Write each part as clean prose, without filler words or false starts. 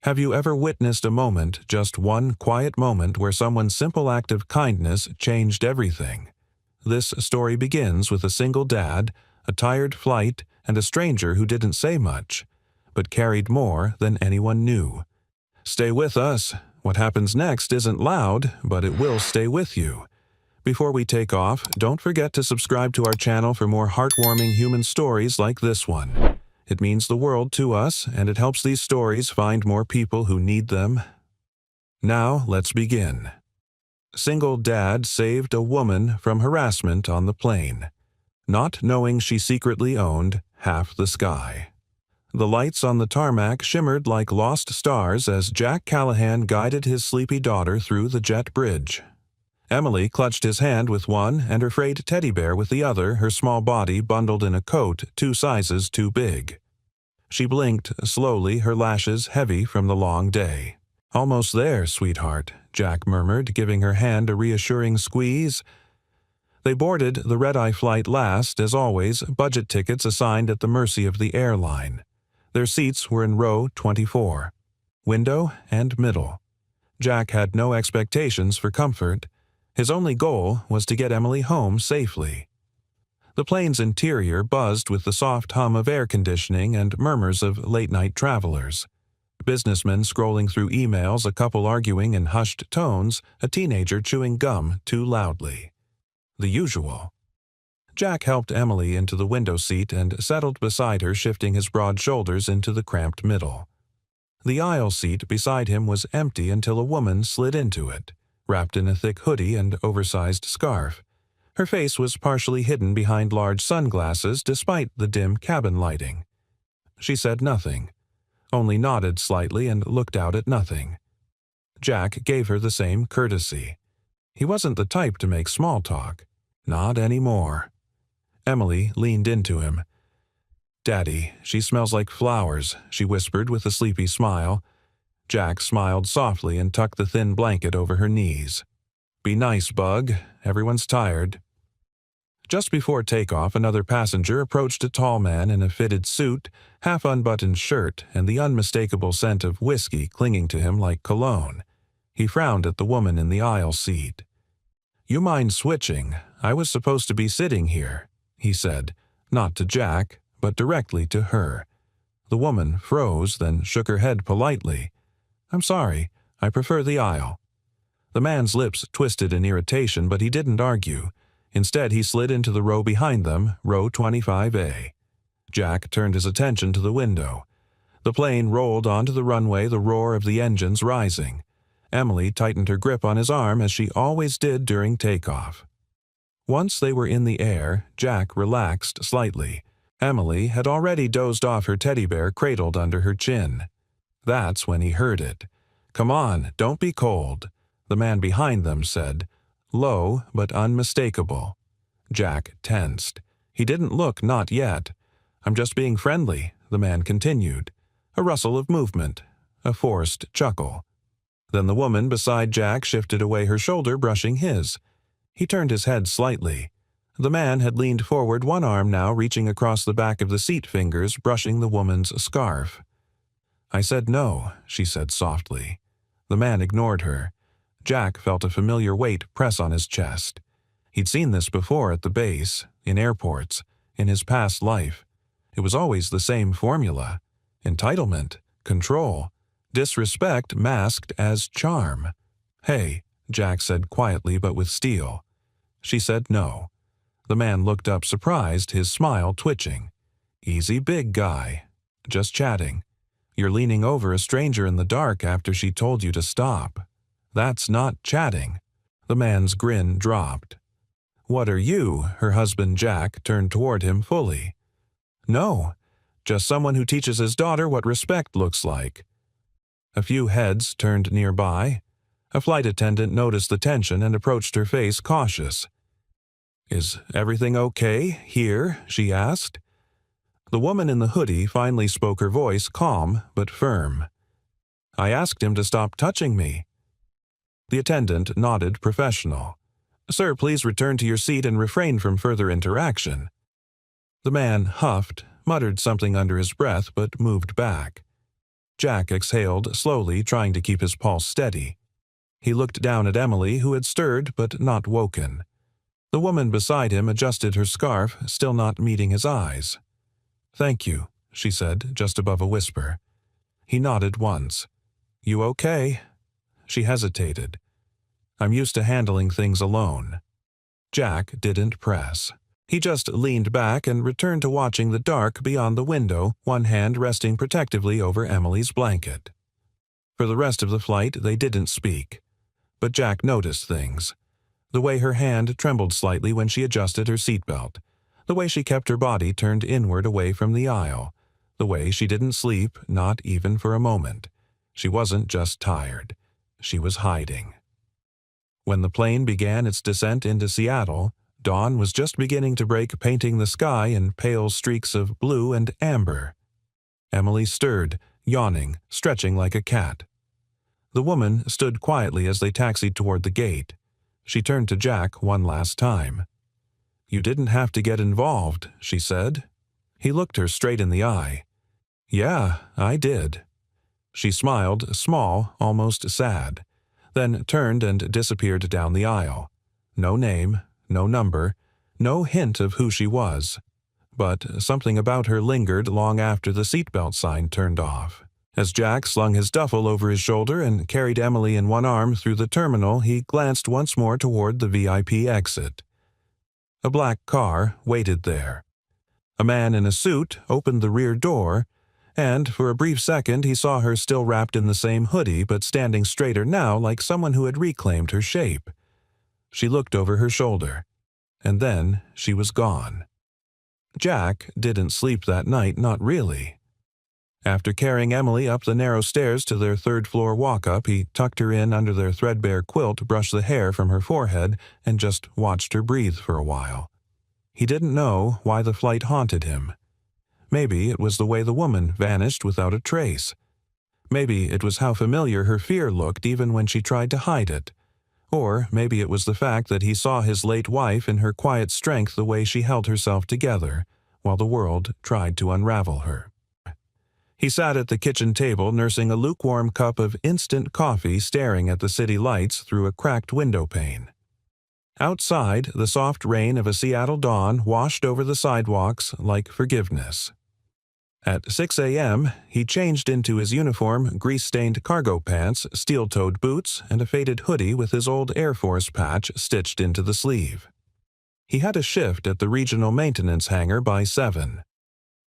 Have you ever witnessed a moment, just one quiet moment, where someone's simple act of kindness changed everything? This story begins with a single dad, a tired flight, and a stranger who didn't say much, but carried more than anyone knew. Stay with us. What happens next isn't loud, but it will stay with you. Before we take off, don't forget to subscribe to our channel for more heartwarming human stories like this one. It means the world to us, and it helps these stories find more people who need them. Now, let's begin. Single dad saved a woman from harassment on the plane, not knowing she secretly owned half the sky. The lights on the tarmac shimmered like lost stars as Jack Callahan guided his sleepy daughter through the jet bridge. Emily clutched his hand with one and her frayed teddy bear with the other, her small body bundled in a coat 2 sizes too big. She blinked slowly, her lashes heavy from the long day. "Almost there, sweetheart," Jack murmured, giving her hand a reassuring squeeze. They boarded the red-eye flight last, as always, budget tickets assigned at the mercy of the airline. Their seats were in row 24, window and middle. Jack had no expectations for comfort. His only goal was to get Emily home safely. The plane's interior buzzed with the soft hum of air conditioning and murmurs of late-night travelers. Businessmen scrolling through emails, a couple arguing in hushed tones, a teenager chewing gum too loudly. The usual. Jack helped Emily into the window seat and settled beside her, shifting his broad shoulders into the cramped middle. The aisle seat beside him was empty until a woman slid into it, wrapped in a thick hoodie and oversized scarf. Her face was partially hidden behind large sunglasses despite the dim cabin lighting. She said nothing, only nodded slightly and looked out at nothing. Jack gave her the same courtesy. He wasn't the type to make small talk. Not anymore. Emily leaned into him. "Daddy, she smells like flowers," she whispered with a sleepy smile. Jack smiled softly and tucked the thin blanket over her knees. "Be nice, Bug. Everyone's tired." Just before takeoff, another passenger approached, a tall man in a fitted suit, half-unbuttoned shirt, and the unmistakable scent of whiskey clinging to him like cologne. He frowned at the woman in the aisle seat. "You mind switching? I was supposed to be sitting here," he said, not to Jack, but directly to her. The woman froze, then shook her head politely. "I'm sorry, I prefer the aisle." The man's lips twisted in irritation, but he didn't argue. Instead, he slid into the row behind them, row 25A. Jack turned his attention to the window. The plane rolled onto the runway, the roar of the engines rising. Emily tightened her grip on his arm as she always did during takeoff. Once they were in the air, Jack relaxed slightly. Emily had already dozed off, her teddy bear cradled under her chin. That's when he heard it. "Come on, don't be cold," the man behind them said, low but unmistakable. Jack tensed. He didn't look not yet. "I'm just being friendly," the man continued. A rustle of movement, a forced chuckle. Then the woman beside Jack shifted away, her shoulder brushing his. He turned his head slightly. The man had leaned forward, one arm now reaching across the back of the seat, fingers brushing the woman's scarf. "I said no," she said softly. The man ignored her. Jack felt a familiar weight press on his chest. He'd seen this before at the base, in airports, in his past life. It was always the same formula. Entitlement, control, disrespect masked as charm. "Hey," Jack said quietly but with steel. She said no. The man looked up surprised, his smile twitching. "Easy, big guy. Just chatting. You're leaning over a stranger in the dark after she told you to stop. That's not chatting." The man's grin dropped. "What are you?" Her husband Jack turned toward him fully. "No, just someone who teaches his daughter what respect looks like." A few heads turned nearby. A flight attendant noticed the tension and approached, her face cautious. "Is everything okay here?" she asked. The woman in the hoodie finally spoke, her voice calm but firm. "I asked him to stop touching me." The attendant nodded, professional. "Sir, please return to your seat and refrain from further interaction." The man huffed, muttered something under his breath, but moved back. Jack exhaled slowly, trying to keep his pulse steady. He looked down at Emily, who had stirred but not woken. The woman beside him adjusted her scarf, still not meeting his eyes. "Thank you," she said, just above a whisper. He nodded once. "You okay?" She hesitated. "I'm used to handling things alone." Jack didn't press. He just leaned back and returned to watching the dark beyond the window, one hand resting protectively over Emily's blanket. For the rest of the flight, they didn't speak. But Jack noticed things. The way her hand trembled slightly when she adjusted her seatbelt. The way she kept her body turned inward away from the aisle. The way she didn't sleep, not even for a moment. She wasn't just tired. She was hiding. When the plane began its descent into Seattle, dawn was just beginning to break, painting the sky in pale streaks of blue and amber. Emily stirred, yawning, stretching like a cat. The woman stood quietly as they taxied toward the gate. She turned to Jack one last time. "You didn't have to get involved," she said. He looked her straight in the eye. "Yeah, I did." She smiled, small, almost sad, then turned and disappeared down the aisle. No name, no number, no hint of who she was. But something about her lingered long after the seatbelt sign turned off. As Jack slung his duffel over his shoulder and carried Emily in one arm through the terminal, he glanced once more toward the VIP exit. A black car waited there. A man in a suit opened the rear door, and for a brief second he saw her still wrapped in the same hoodie but standing straighter now, like someone who had reclaimed her shape. She looked over her shoulder, and then she was gone. Jack didn't sleep that night, not really. After carrying Emily up the narrow stairs to their third-floor walk-up, he tucked her in under their threadbare quilt, brushed the hair from her forehead, and just watched her breathe for a while. He didn't know why the flight haunted him. Maybe it was the way the woman vanished without a trace. Maybe it was how familiar her fear looked even when she tried to hide it. Or maybe it was the fact that he saw his late wife in her quiet strength, the way she held herself together, while the world tried to unravel her. He sat at the kitchen table nursing a lukewarm cup of instant coffee, staring at the city lights through a cracked window pane. Outside, the soft rain of a Seattle dawn washed over the sidewalks like forgiveness. At 6 a.m., he changed into his uniform, grease-stained cargo pants, steel-toed boots, and a faded hoodie with his old Air Force patch stitched into the sleeve. He had a shift at the regional maintenance hangar by 7.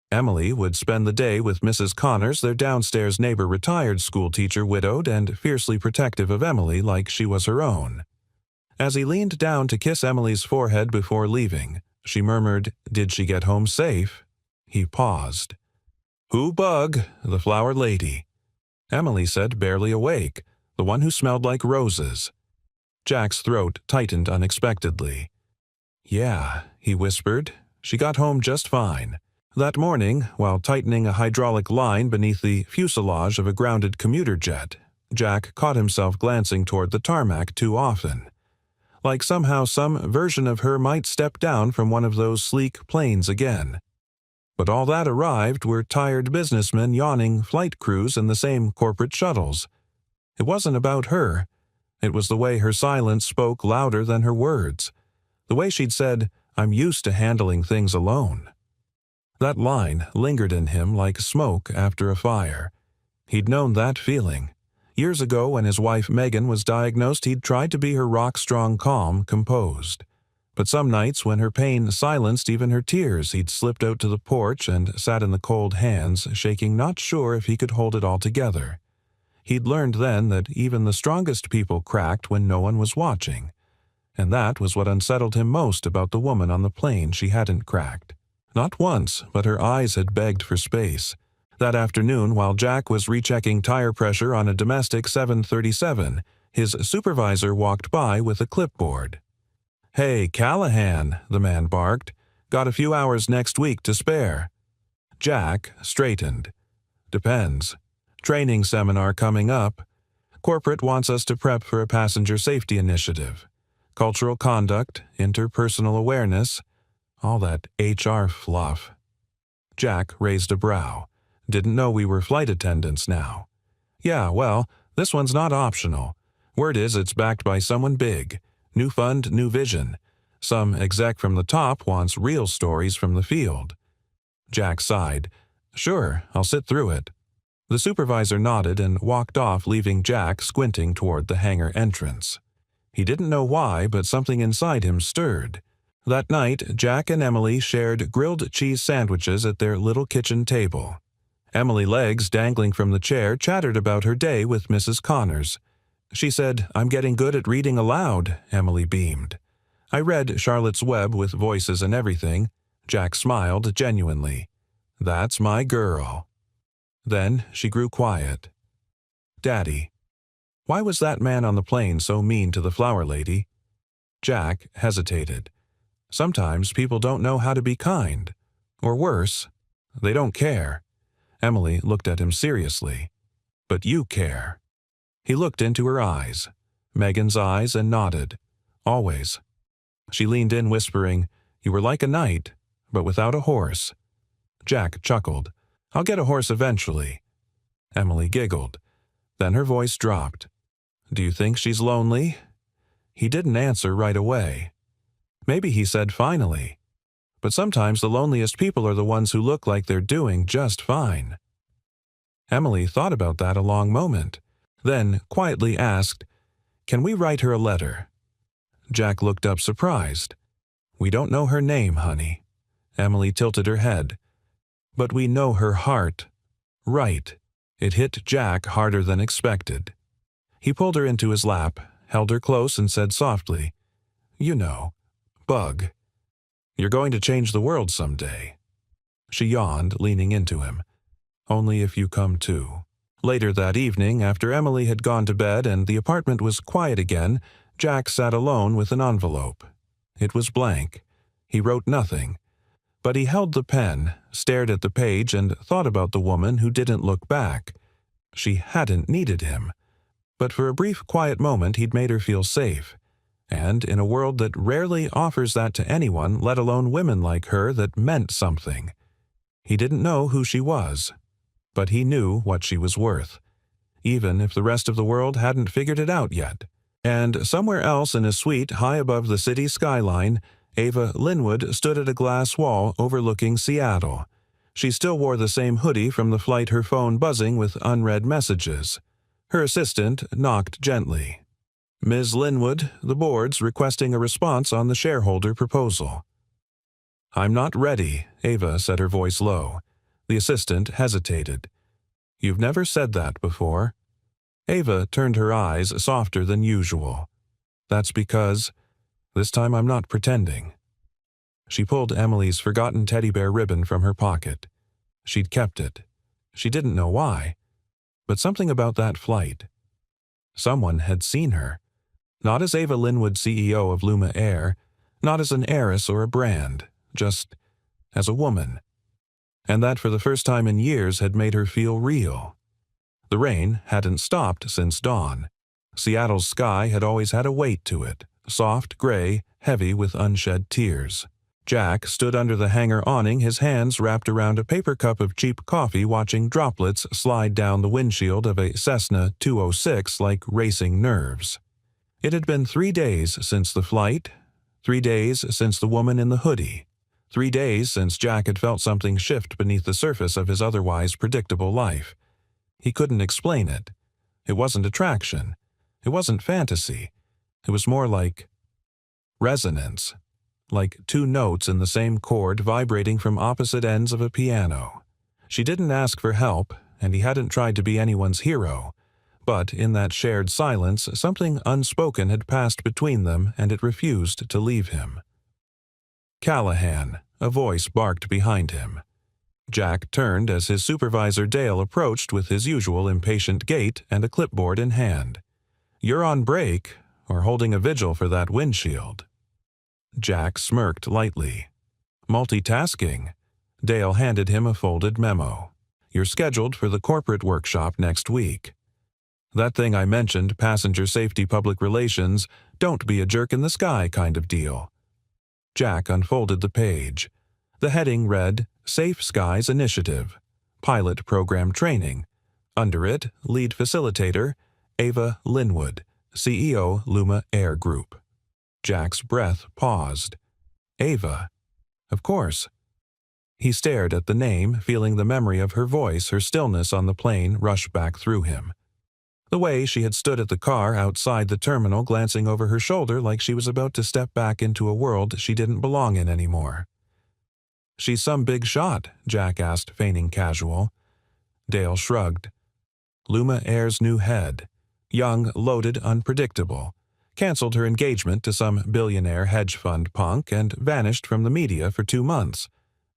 Emily would spend the day with Mrs. Connors, their downstairs neighbor, retired schoolteacher, widowed and fiercely protective of Emily like she was her own. As he leaned down to kiss Emily's forehead before leaving, she murmured, "Did she get home safe?" He paused. "Who bug? The flower lady." Emily said, barely awake, "The one who smelled like roses." Jack's throat tightened unexpectedly. "Yeah," he whispered, "she got home just fine." That morning, while tightening a hydraulic line beneath the fuselage of a grounded commuter jet, Jack caught himself glancing toward the tarmac too often. Like somehow some version of her might step down from one of those sleek planes again. But all that arrived were tired businessmen, yawning flight crews, and the same corporate shuttles. It wasn't about her. It was the way her silence spoke louder than her words. The way she'd said, "I'm used to handling things alone." That line lingered in him like smoke after a fire. He'd known that feeling. Years ago, when his wife Megan was diagnosed, he'd tried to be her rock-strong calm, composed. But some nights, when her pain silenced even her tears, he'd slipped out to the porch and sat in the cold hands, shaking, not sure if he could hold it all together. He'd learned then that even the strongest people cracked when no one was watching. And that was what unsettled him most about the woman on the plane. She hadn't cracked. Not once, but her eyes had begged for space. That afternoon, while Jack was rechecking tire pressure on a domestic 737, his supervisor walked by with a clipboard. "Hey, Callahan," the man barked. "Got a few hours next week to spare." Jack straightened. "Depends. Training seminar coming up. Corporate wants us to prep for a passenger safety initiative. Cultural conduct, interpersonal awareness. All that HR fluff." Jack raised a brow. Didn't know we were flight attendants now. Yeah, well, this one's not optional. Word is it's backed by someone big. New fund, new vision. Some exec from the top wants real stories from the field. Jack sighed. Sure, I'll sit through it. The supervisor nodded and walked off, leaving Jack squinting toward the hangar entrance. He didn't know why, but something inside him stirred. That night, Jack and Emily shared grilled cheese sandwiches at their little kitchen table. Emily, legs dangling from the chair, chattered about her day with Mrs. Connors. She said, "I'm getting good at reading aloud," Emily beamed. "I read Charlotte's Web with voices and everything." Jack smiled genuinely. "That's my girl." Then she grew quiet. "Daddy, why was that man on the plane so mean to the flower lady?" Jack hesitated. Sometimes people don't know how to be kind. Or worse, they don't care. Emily looked at him seriously. "But you care." He looked into her eyes, Megan's eyes, and nodded. "Always." She leaned in, whispering, "You were like a knight, but without a horse." Jack chuckled. "I'll get a horse eventually." Emily giggled. Then her voice dropped. "Do you think she's lonely?" He didn't answer right away. Maybe he said finally. But sometimes the loneliest people are the ones who look like they're doing just fine. Emily thought about that a long moment, then quietly asked, "Can we write her a letter?" Jack looked up surprised. "We don't know her name, honey." Emily tilted her head. "But we know her heart." Right. It hit Jack harder than expected. He pulled her into his lap, held her close, and said softly, "You know, Bug, you're going to change the world someday." She yawned, leaning into him. "Only if you come too." Later that evening, after Emily had gone to bed and the apartment was quiet again, Jack sat alone with an envelope. It was blank. He wrote nothing. But he held the pen, stared at the page, and thought about the woman who didn't look back. She hadn't needed him. But for a brief, quiet moment he'd made her feel safe. And in a world that rarely offers that to anyone, let alone women like her, that meant something. He didn't know who she was, but he knew what she was worth, even if the rest of the world hadn't figured it out yet. And somewhere else in a suite high above the city skyline, Ava Linwood stood at a glass wall overlooking Seattle. She still wore the same hoodie from the flight, her phone buzzing with unread messages. Her assistant knocked gently. "Ms. Linwood, the board's requesting a response on the shareholder proposal." "I'm not ready," Ava said, her voice low. The assistant hesitated. "You've never said that before." Ava turned her eyes softer than usual. "That's because this time I'm not pretending." She pulled Emily's forgotten teddy bear ribbon from her pocket. She'd kept it. She didn't know why, but something about that flight. Someone had seen her. Not as Ava Linwood, CEO of Luma Air, not as an heiress or a brand, just as a woman. And that for the first time in years had made her feel real. The rain hadn't stopped since dawn. Seattle's sky had always had a weight to it, soft, gray, heavy with unshed tears. Jack stood under the hangar awning, his hands wrapped around a paper cup of cheap coffee, watching droplets slide down the windshield of a Cessna 206 like racing nerves. It had been 3 days since the flight, 3 days since the woman in the hoodie, 3 days since Jack had felt something shift beneath the surface of his otherwise predictable life. He couldn't explain it. It wasn't attraction. It wasn't fantasy. It was more like resonance, like 2 notes in the same chord vibrating from opposite ends of a piano. She didn't ask for help, and he hadn't tried to be anyone's hero. But in that shared silence, something unspoken had passed between them, and it refused to leave him. "Callahan," a voice barked behind him. Jack turned as his supervisor Dale approached with his usual impatient gait and a clipboard in hand. "You're on break, or holding a vigil for that windshield." Jack smirked lightly. "Multitasking." Dale handed him a folded memo. "You're scheduled for the corporate workshop next week. That thing I mentioned, passenger safety public relations, don't be a jerk in the sky kind of deal." Jack unfolded the page. The heading read, "Safe Skies Initiative. pilot program training. Under it, lead facilitator, Ava Linwood, CEO, Luma Air Group. Jack's breath paused. Ava. Of course. He stared at the name, feeling the memory of her voice, her stillness on the plane rush back through him. The way she had stood at the car outside the terminal, glancing over her shoulder like she was about to step back into a world she didn't belong in anymore. "She's some big shot?" Jack asked, feigning casual. Dale shrugged. Luma Air's new head. Young, loaded, unpredictable. Canceled her engagement to some billionaire hedge fund punk and vanished from the media for 2 months.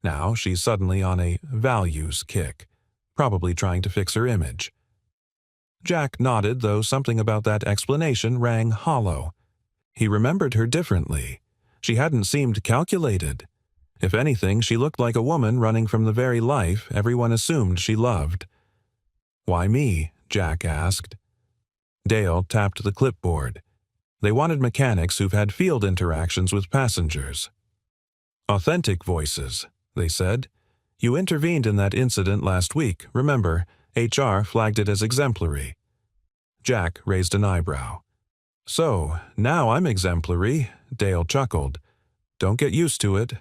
Now she's suddenly on a values kick, probably trying to fix her image. Jack nodded, though something about that explanation rang hollow. He remembered her differently. She hadn't seemed calculated. If anything, she looked like a woman running from the very life everyone assumed she loved. "Why me?" Jack asked. Dale tapped the clipboard. They wanted mechanics who've had field interactions with passengers. "Authentic voices," they said. "You intervened in that incident last week, remember? HR flagged it as exemplary." Jack raised an eyebrow. "So, now I'm exemplary," Dale chuckled. "Don't get used to it."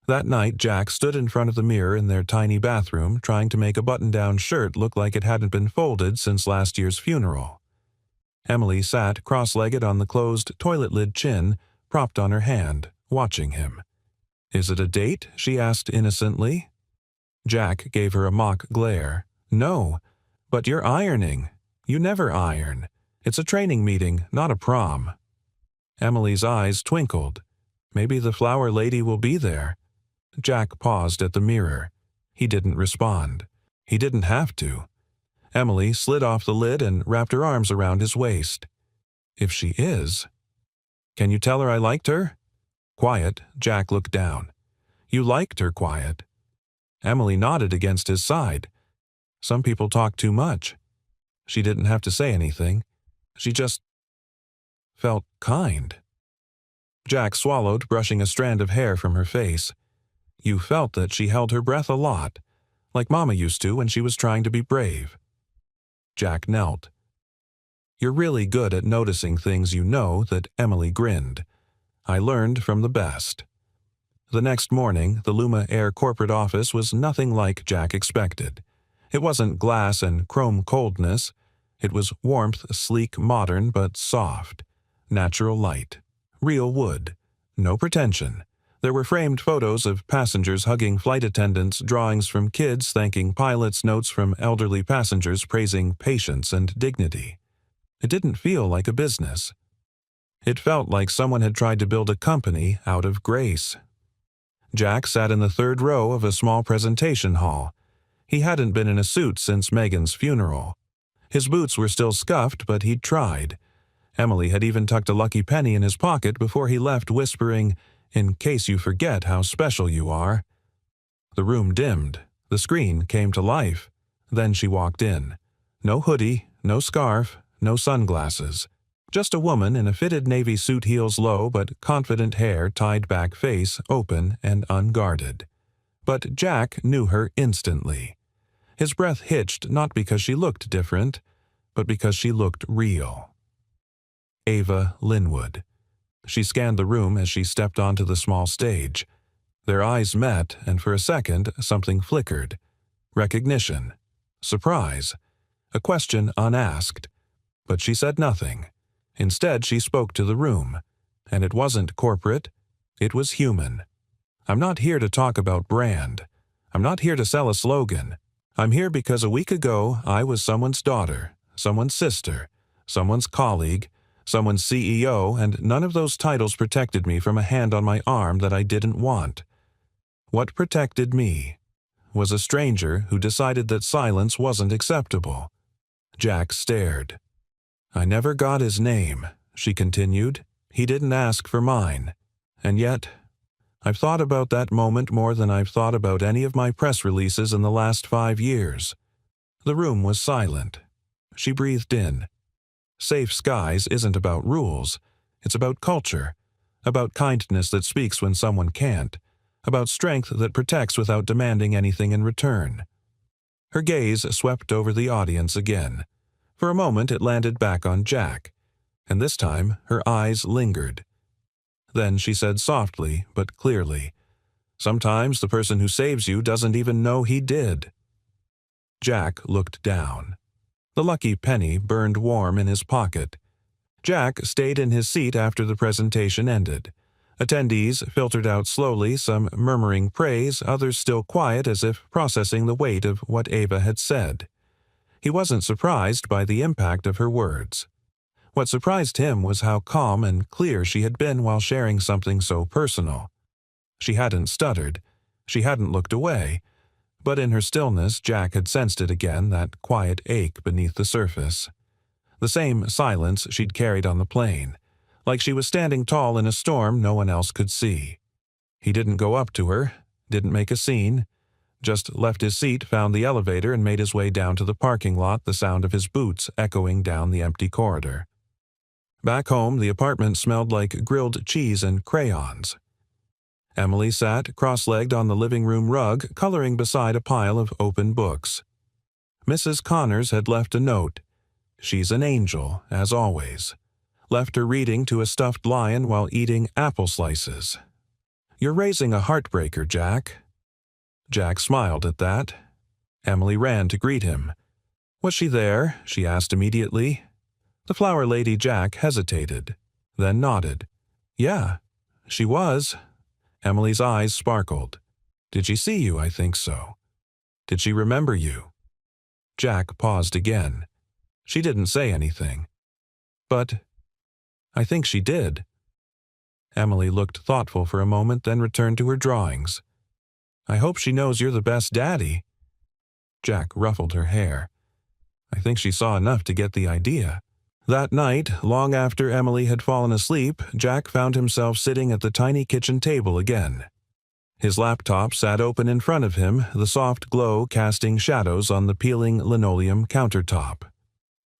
That night, Jack stood in front of the mirror in their tiny bathroom, trying to make a button-down shirt look like it hadn't been folded since last year's funeral. Emily sat cross-legged on the closed toilet lid chin, propped on her hand, watching him. "Is it a date?" she asked innocently. Jack gave her a mock glare. "No, but you're ironing. You never iron. It's a training meeting, not a prom." Emily's eyes twinkled. "Maybe the flower lady will be there." Jack paused at the mirror. He didn't respond. He didn't have to. Emily slid off the lid and wrapped her arms around his waist. "If she is." "Can you tell her I liked her?" Quiet, Jack looked down. "You liked her, Quiet." Emily nodded against his side. "Some people talk too much." She didn't have to say anything. She just felt kind. Jack swallowed, brushing a strand of hair from her face. You felt that she held her breath a lot, like Mama used to when she was trying to be brave. Jack knelt. "You're really good at noticing things you know," that Emily grinned. "I learned from the best." The next morning, the Luma Air corporate office was nothing like Jack expected. It wasn't glass and chrome coldness. It was warmth, sleek, modern, but soft. Natural light. Real wood. No pretension. There were framed photos of passengers hugging flight attendants, drawings from kids thanking pilots, notes from elderly passengers praising patience and dignity. It didn't feel like a business. It felt like someone had tried to build a company out of grace. Jack sat in the third row of a small presentation hall. He hadn't been in a suit since Megan's funeral. His boots were still scuffed, but he'd tried. Emily had even tucked a lucky penny in his pocket before he left, whispering, "In case you forget how special you are." The room dimmed. The screen came to life. Then she walked in. No hoodie, no scarf, no sunglasses. Just a woman in a fitted navy suit, heels low but confident hair, tied back face, open and unguarded. But Jack knew her instantly. His breath hitched not because she looked different, but because she looked real. Ava Linwood. She scanned the room as she stepped onto the small stage. Their eyes met, and for a second something flickered. Recognition. Surprise. A question unasked. But she said nothing. Instead, she spoke to the room. And it wasn't corporate. It was human. "I'm not here to talk about brand. I'm not here to sell a slogan. I'm here because a week ago I was someone's daughter, someone's sister, someone's colleague, someone's CEO, and none of those titles protected me from a hand on my arm that I didn't want. What protected me was a stranger who decided that silence wasn't acceptable." Jack stared. "I never got his name," she continued. "He didn't ask for mine. And yet, I've thought about that moment more than I've thought about any of my press releases in the last 5 years." The room was silent. She breathed in. Safe skies isn't about rules. It's about culture. About kindness that speaks when someone can't. About strength that protects without demanding anything in return. Her gaze swept over the audience again. For a moment it landed back on Jack, and this time her eyes lingered. Then she said softly but clearly, "Sometimes the person who saves you doesn't even know he did." Jack looked down. The lucky penny burned warm in his pocket. Jack stayed in his seat after the presentation ended. Attendees filtered out slowly, some murmuring praise, others still quiet as if processing the weight of what Ava had said. He wasn't surprised by the impact of her words. What surprised him was how calm and clear she had been while sharing something so personal. She hadn't stuttered. She hadn't looked away. But in her stillness, Jack had sensed it again, that quiet ache beneath the surface. The same silence she'd carried on the plane, like she was standing tall in a storm no one else could see. He didn't go up to her, didn't make a scene, just left his seat, found the elevator, and made his way down to the parking lot, the sound of his boots echoing down the empty corridor. Back home, the apartment smelled like grilled cheese and crayons. Emily sat cross-legged on the living room rug, coloring beside a pile of open books. Mrs. Connors had left a note. "She's an angel, as always." Left her reading to a stuffed lion while eating apple slices. "You're raising a heartbreaker, Jack." Jack smiled at that. Emily ran to greet him. "Was she there?" she asked immediately. The flower lady Jack hesitated, then nodded. "Yeah, she was." Emily's eyes sparkled. "Did she see you? I think so." "Did she remember you?" Jack paused again. "She didn't say anything." "But I think she did." Emily looked thoughtful for a moment, then returned to her drawings. "I hope she knows you're the best daddy." Jack ruffled her hair. "I think she saw enough to get the idea." That night, long after Emily had fallen asleep, Jack found himself sitting at the tiny kitchen table again. His laptop sat open in front of him, the soft glow casting shadows on the peeling linoleum countertop.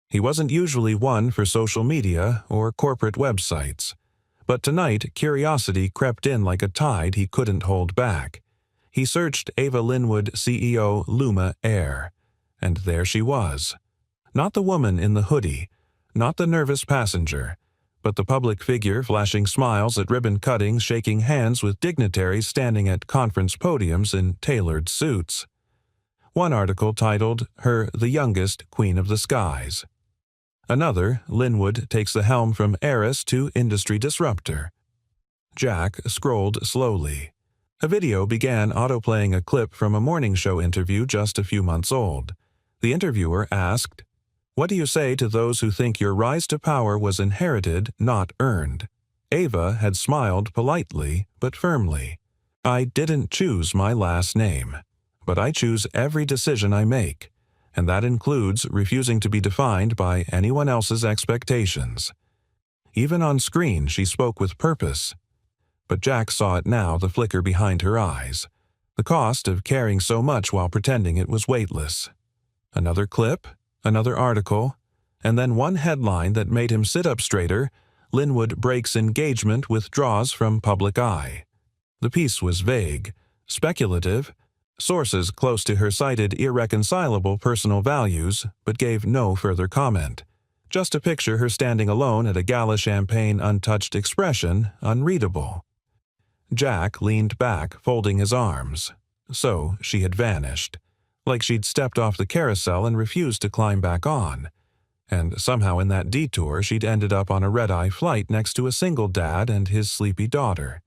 He wasn't usually one for social media or corporate websites, but tonight curiosity crept in like a tide he couldn't hold back. He searched Ava Linwood CEO Luma Air, and there she was. Not the woman in the hoodie, not the nervous passenger, but the public figure flashing smiles at ribbon cuttings, shaking hands with dignitaries standing at conference podiums in tailored suits. One article titled, "Her the Youngest Queen of the Skies." Another, "Linwood takes the helm from heiress to industry disruptor." Jack scrolled slowly. A video began autoplaying a clip from a morning show interview just a few months old. The interviewer asked, "What do you say to those who think your rise to power was inherited, not earned?" Ava had smiled politely but firmly. "I didn't choose my last name, but I choose every decision I make, and that includes refusing to be defined by anyone else's expectations." Even on screen, she spoke with purpose. But Jack saw it now, the flicker behind her eyes. The cost of caring so much while pretending it was weightless. Another clip, another article, and then one headline that made him sit up straighter: "Linwood breaks engagement, withdraws from public eye." The piece was vague, speculative, sources close to her cited irreconcilable personal values, but gave no further comment. Just a picture her standing alone at a gala champagne, untouched expression, unreadable. Jack leaned back, folding his arms. So she had vanished. Like she'd stepped off the carousel and refused to climb back on. And somehow in that detour she'd ended up on a red-eye flight next to a single dad and his sleepy daughter.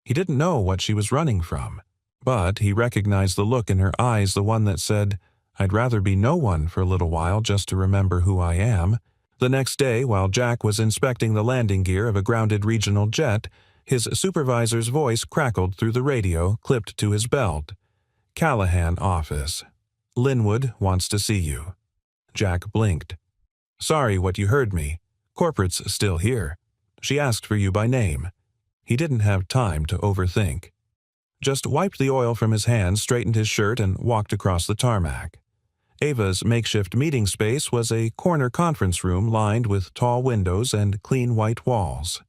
He didn't know what she was running from, but he recognized the look in her eyes, the one that said, "I'd rather be no one for a little while just to remember who I am." The next day, while Jack was inspecting the landing gear of a grounded regional jet, his supervisor's voice crackled through the radio, clipped to his belt. "Callahan office. Linwood wants to see you." Jack blinked. "Sorry what you heard me. Corporate's still here. She asked for you by name." He didn't have time to overthink. Just wiped the oil from his hands, straightened his shirt, and walked across the tarmac. Ava's makeshift meeting space was a corner conference room lined with tall windows and clean white walls.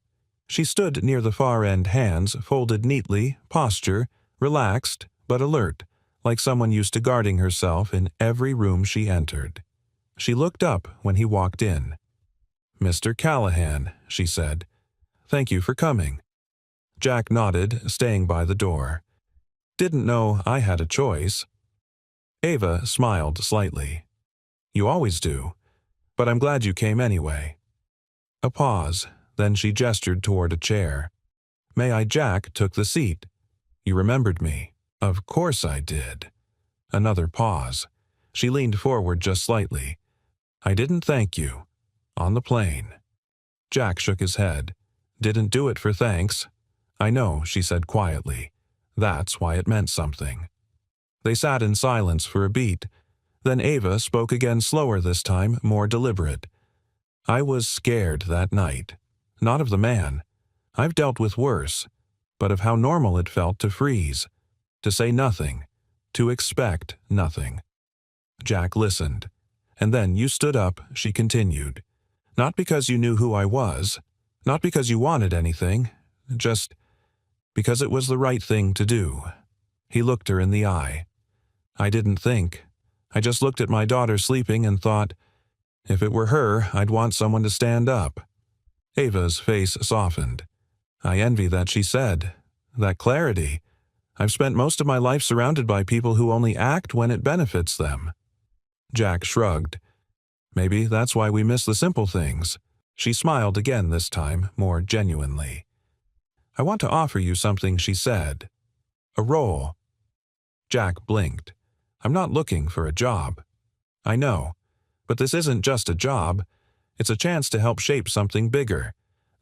She stood near the far end, hands folded neatly, posture relaxed but alert, like someone used to guarding herself in every room she entered. She looked up when he walked in. "Mr. Callahan," she said. "Thank you for coming." Jack nodded, staying by the door. "Didn't know I had a choice." Ava smiled slightly. "You always do, but I'm glad you came anyway." A pause, then she gestured toward a chair. "May I?" Jack took the seat. "You remembered me." "Of course I did." Another pause. She leaned forward just slightly. "I didn't thank you. On the plane." Jack shook his head. "Didn't do it for thanks." "I know," she said quietly. "That's why it meant something." They sat in silence for a beat. Then Ava spoke again, slower this time, more deliberate. "I was scared that night. Not of the man. I've dealt with worse. But of how normal it felt to freeze. To say nothing. To expect nothing." Jack listened. "And then you stood up," she continued. "Not because you knew who I was. Not because you wanted anything. Just because it was the right thing to do." He looked her in the eye. "I didn't think. I just looked at my daughter sleeping and thought, if it were her, I'd want someone to stand up." Ava's face softened. "I envy that," she said. "That clarity. I've spent most of my life surrounded by people who only act when it benefits them." Jack shrugged. "Maybe that's why we miss the simple things." She smiled again this time, more genuinely. "I want to offer you something," she said. "A role." Jack blinked. "I'm not looking for a job." "I know. But this isn't just a job. It's a chance to help shape something bigger.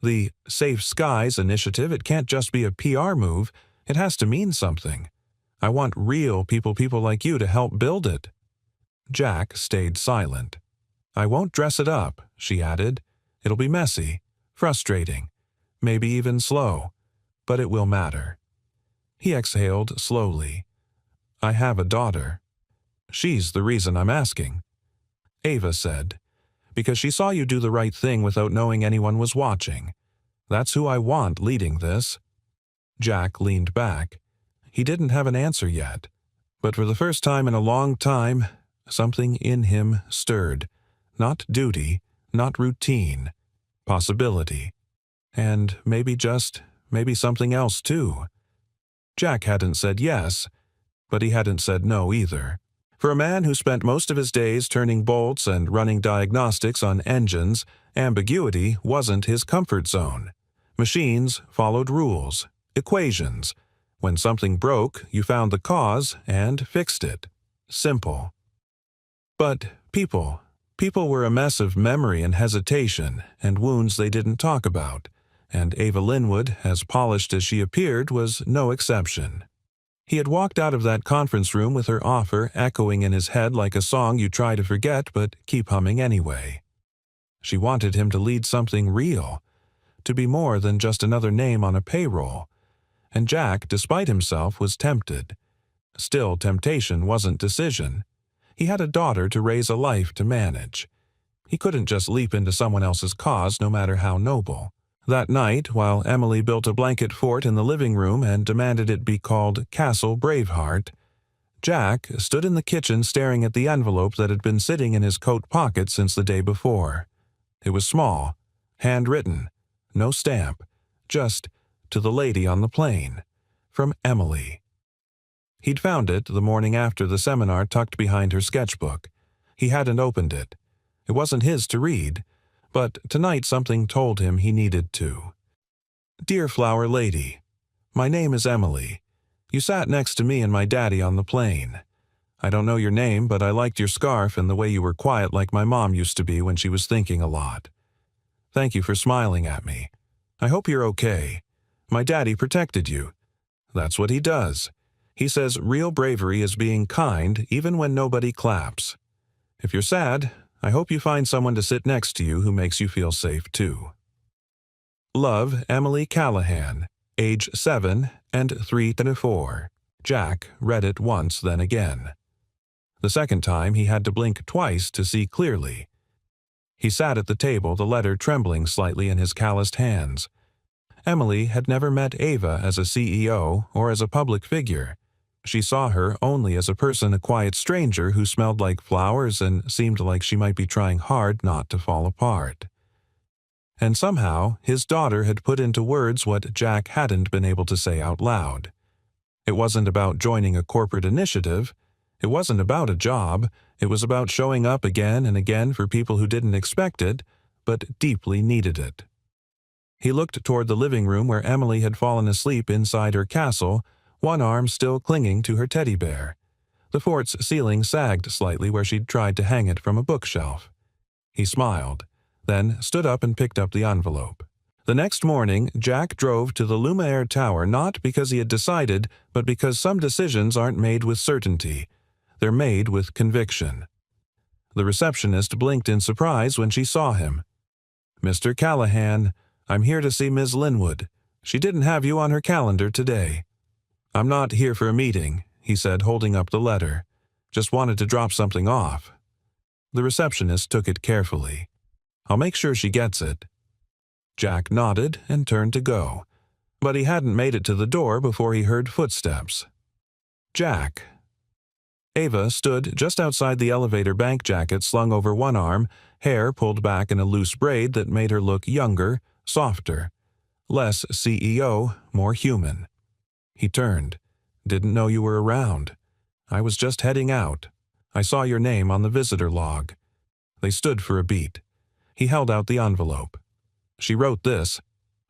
The Safe Skies initiative, it can't just be a PR move. It has to mean something. I want real people like you to help build it." Jack stayed silent. "I won't dress it up," she added. "It'll be messy, frustrating, maybe even slow, but it will matter." He exhaled slowly. "I have a daughter." "She's the reason I'm asking." Ava said, "Because she saw you do the right thing without knowing anyone was watching. That's who I want leading this." Jack leaned back. He didn't have an answer yet, but for the first time in a long time, something in him stirred. Not duty, not routine, possibility. And maybe something else too. Jack hadn't said yes, but he hadn't said no either. For a man who spent most of his days turning bolts and running diagnostics on engines, ambiguity wasn't his comfort zone. Machines followed rules, equations. When something broke, you found the cause and fixed it. Simple. But people were a mess of memory and hesitation and wounds they didn't talk about, and Ava Linwood, as polished as she appeared, was no exception. He had walked out of that conference room with her offer echoing in his head like a song you try to forget but keep humming anyway. She wanted him to lead something real, to be more than just another name on a payroll. And Jack, despite himself, was tempted. Still, temptation wasn't decision. He had a daughter to raise, a life to manage. He couldn't just leap into someone else's cause, no matter how noble. That night, while Emily built a blanket fort in the living room and demanded it be called Castle Braveheart, Jack stood in the kitchen staring at the envelope that had been sitting in his coat pocket since the day before. It was small, handwritten, no stamp, just "To the lady on the plane," from Emily. He'd found it the morning after the seminar tucked behind her sketchbook. He hadn't opened it. It wasn't his to read, but tonight something told him he needed to. "Dear Flower Lady, my name is Emily. You sat next to me and my daddy on the plane. I don't know your name, but I liked your scarf and the way you were quiet like my mom used to be when she was thinking a lot. Thank you for smiling at me. I hope you're okay. My daddy protected you. That's what he does. He says real bravery is being kind even when nobody claps. If you're sad, I hope you find someone to sit next to you who makes you feel safe too. Love, Emily Callahan, age 7 and 3 to 4. Jack read it once, then again. The second time he had to blink twice to see clearly. He sat at the table, the letter trembling slightly in his calloused hands. Emily had never met Ava as a CEO or as a public figure. She saw her only as a person, a quiet stranger who smelled like flowers and seemed like she might be trying hard not to fall apart. And somehow, his daughter had put into words what Jack hadn't been able to say out loud. It wasn't about joining a corporate initiative. It wasn't about a job. It was about showing up again and again for people who didn't expect it, but deeply needed it. He looked toward the living room where Emily had fallen asleep inside her castle, one arm still clinging to her teddy bear. The fort's ceiling sagged slightly where she'd tried to hang it from a bookshelf. He smiled, then stood up and picked up the envelope. The next morning, Jack drove to the Lumiere Tower not because he had decided, but because some decisions aren't made with certainty. They're made with conviction. The receptionist blinked in surprise when she saw him. "Mr. Callahan, I'm here to see Ms. Linwood. She didn't have you on her calendar today." "I'm not here for a meeting," he said, holding up the letter. "Just wanted to drop something off." The receptionist took it carefully. "I'll make sure she gets it." Jack nodded and turned to go, but he hadn't made it to the door before he heard footsteps. Jack. Ava stood just outside the elevator, bank jacket slung over one arm, hair pulled back in a loose braid that made her look younger, softer. Less CEO, more human. He turned. "Didn't know you were around. I was just heading out. I saw your name on the visitor log." They stood for a beat. He held out the envelope. "She wrote this.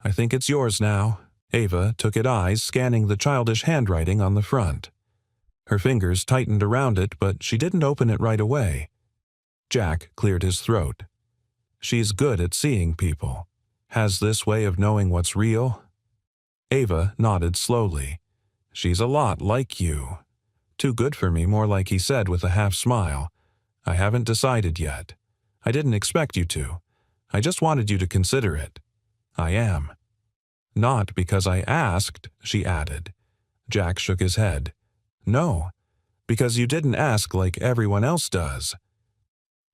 I think it's yours now." Ava took it, eyes scanning the childish handwriting on the front. Her fingers tightened around it, but she didn't open it right away. Jack cleared his throat. "She's good at seeing people. Has this way of knowing what's real." Ava nodded slowly. "She's a lot like you." "Too good for me," more like he said with a half smile. "I haven't decided yet. I didn't expect you to. I just wanted you to consider it." "I am." "Not because I asked," she added. Jack shook his head. "No, because you didn't ask like everyone else does."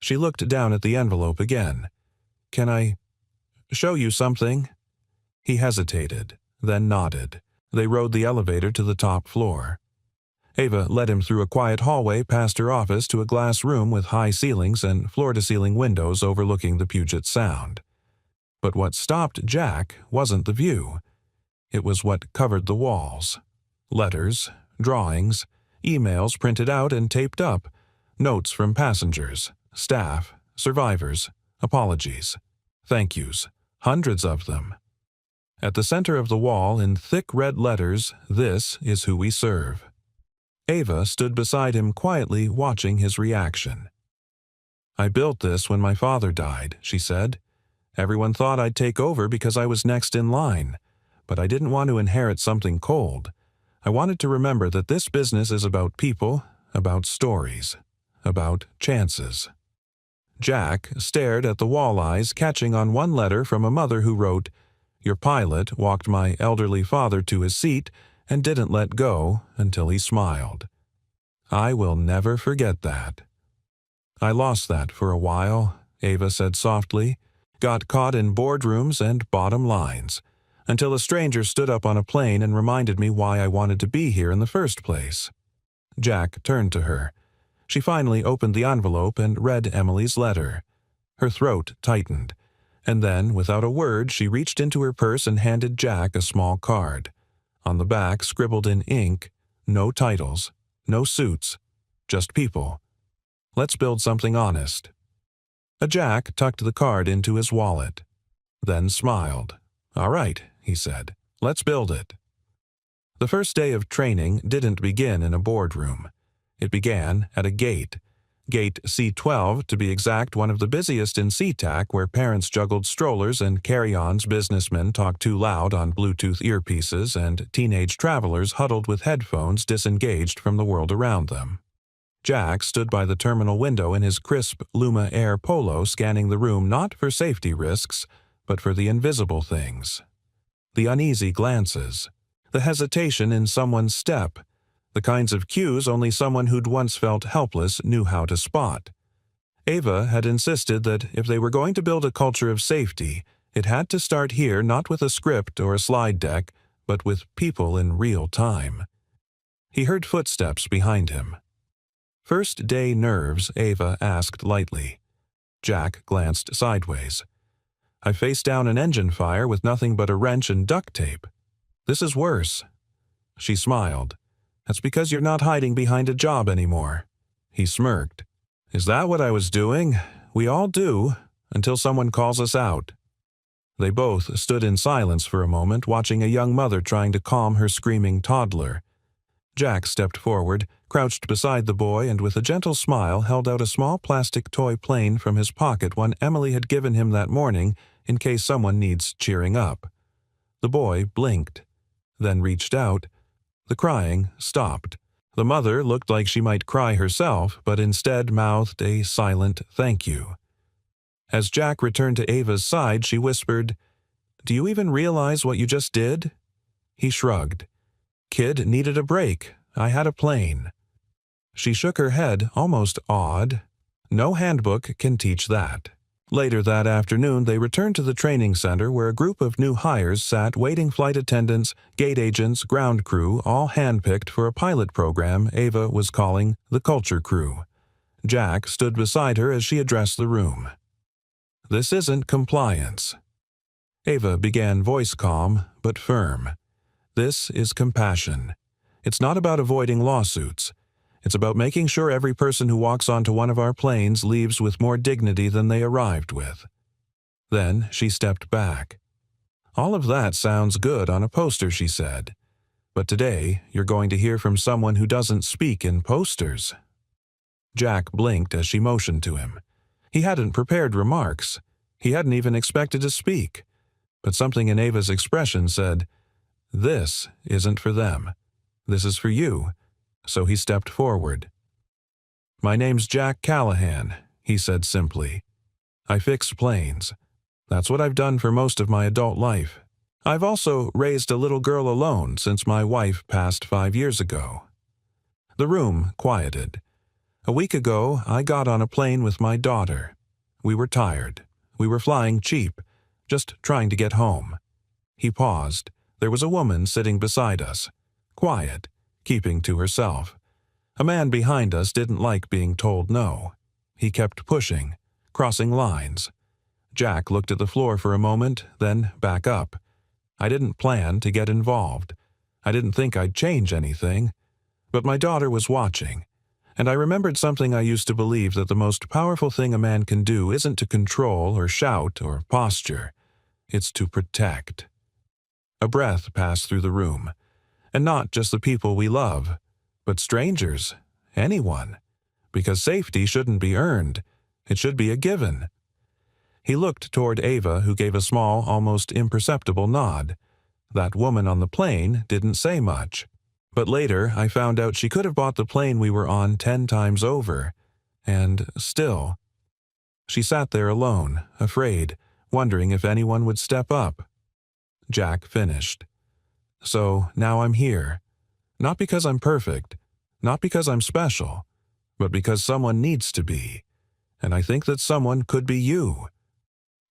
She looked down at the envelope again. "Can I show you something?" He hesitated, then nodded. They rode the elevator to the top floor. Ava led him through a quiet hallway past her office to a glass room with high ceilings and floor-to-ceiling windows overlooking the Puget Sound. But what stopped Jack wasn't the view. It was what covered the walls. Letters, drawings, emails printed out and taped up, notes from passengers, staff, survivors, apologies, thank yous, hundreds of them. At the center of the wall, in thick red letters, "This is who we serve." Ava stood beside him quietly, watching his reaction. "I built this when my father died," she said. "Everyone thought I'd take over because I was next in line, but I didn't want to inherit something cold. I wanted to remember that this business is about people, about stories, about chances." Jack stared at the wall-eyes, catching on one letter from a mother who wrote, "Your pilot walked my elderly father to his seat and didn't let go until he smiled. I will never forget that." "I lost that for a while," Ava said softly. "Got caught in boardrooms and bottom lines, until a stranger stood up on a plane and reminded me why I wanted to be here in the first place." Jack turned to her. She finally opened the envelope and read Emily's letter. Her throat tightened, and then, without a word, she reached into her purse and handed Jack a small card. On the back, scribbled in ink, no titles, no suits, just people. "Let's build something honest." Jack tucked the card into his wallet, then smiled. "All right," he said. "Let's build it." The first day of training didn't begin in a boardroom. It began at a gate. Gate C12, to be exact, one of the busiest in SeaTac, where parents juggled strollers and carry-ons, businessmen talked too loud on Bluetooth earpieces, and teenage travelers huddled with headphones disengaged from the world around them. Jack stood by the terminal window in his crisp Luma Air polo, scanning the room not for safety risks, but for the invisible things. The uneasy glances, the hesitation in someone's step, the kinds of cues only someone who'd once felt helpless knew how to spot. Ava had insisted that if they were going to build a culture of safety, it had to start here, not with a script or a slide deck, but with people in real time. He heard footsteps behind him. "First day nerves," Ava asked lightly. Jack glanced sideways. "I faced down an engine fire with nothing but a wrench and duct tape. This is worse." She smiled. "That's because you're not hiding behind a job anymore." He smirked. "Is that what I was doing? We all do, until someone calls us out." They both stood in silence for a moment, watching a young mother trying to calm her screaming toddler. Jack stepped forward, crouched beside the boy, and with a gentle smile held out a small plastic toy plane from his pocket, one Emily had given him that morning in case someone needs cheering up. The boy blinked, then reached out. The crying stopped. The mother looked like she might cry herself, but instead mouthed a silent thank you. As Jack returned to Ava's side, she whispered, "Do you even realize what you just did?" He shrugged. "Kid needed a break. I had a plane." She shook her head, almost awed. No handbook can teach that. Later that afternoon, they returned to the training center where a group of new hires sat waiting flight attendants, gate agents, ground crew, all handpicked for a pilot program Ava was calling the Culture Crew. Jack stood beside her as she addressed the room. "This isn't compliance." Ava began, voice calm but firm. "This is compassion. It's not about avoiding lawsuits. It's about making sure every person who walks onto one of our planes leaves with more dignity than they arrived with." Then she stepped back. "All of that sounds good on a poster," she said. "But today you're going to hear from someone who doesn't speak in posters." Jack blinked as she motioned to him. He hadn't prepared remarks. He hadn't even expected to speak. But something in Ava's expression said, "This isn't for them. This is for you." So he stepped forward. "My name's Jack Callahan," he said simply. "I fix planes. That's what I've done for most of my adult life. I've also raised a little girl alone since my wife passed 5 years ago." The room quieted. "A week ago, I got on a plane with my daughter. We were tired. We were flying cheap, just trying to get home." He paused. There was a woman sitting beside us, quiet, keeping to herself. A man behind us didn't like being told no. He kept pushing, crossing lines. Jack looked at the floor for a moment, then back up. I didn't plan to get involved. I didn't think I'd change anything. But my daughter was watching, and I remembered something I used to believe, that the most powerful thing a man can do isn't to control or shout or posture. It's to protect. A breath passed through the room. And not just the people we love, but strangers, anyone. Because safety shouldn't be earned. It should be a given. He looked toward Ava, who gave a small, almost imperceptible nod. That woman on the plane didn't say much. But later, I found out she could have bought the plane we were on 10 times over. And still. She sat there alone, afraid, wondering if anyone would step up. Jack finished. "So now I'm here. Not because I'm perfect, not because I'm special, but because someone needs to be. And I think that someone could be you."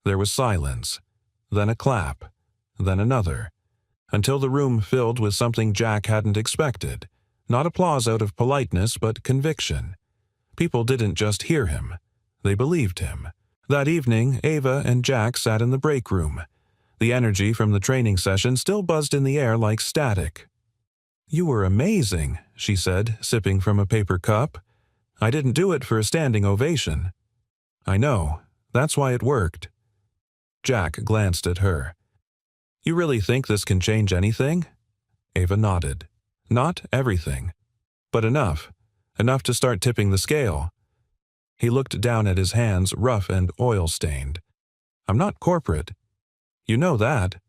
There was silence, then a clap, then another, until the room filled with something Jack hadn't expected. Not applause out of politeness, but conviction. People didn't just hear him. They believed him. That evening, Ava and Jack sat in the break room. The energy from the training session still buzzed in the air like static. "You were amazing," she said, sipping from a paper cup. "I didn't do it for a standing ovation." "I know. That's why it worked." Jack glanced at her. "You really think this can change anything?" Ava nodded. "Not everything, but enough. Enough to start tipping the scale." He looked down at his hands, rough and oil-stained. "I'm not corporate. You know that."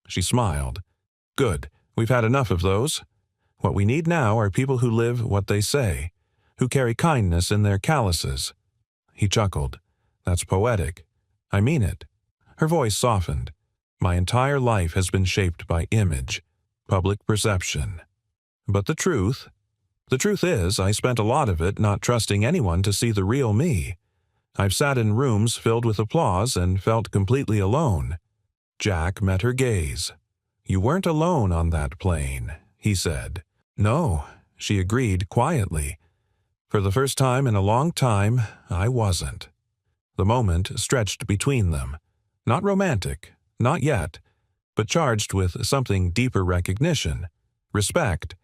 She smiled. "Good. We've had enough of those. What we need now are people who live what they say, who carry kindness in their calluses." He chuckled. "That's poetic. I mean it." Her voice softened. "My entire life has been shaped by image, public perception. But the truth is, I spent a lot of it not trusting anyone to see the real me. I've sat in rooms filled with applause and felt completely alone." Jack met her gaze. "You weren't alone on that plane," he said. "No, she agreed quietly. For the first time in a long time, I wasn't. The moment stretched between them. Not romantic, not yet, but charged with something deeper recognition, respect,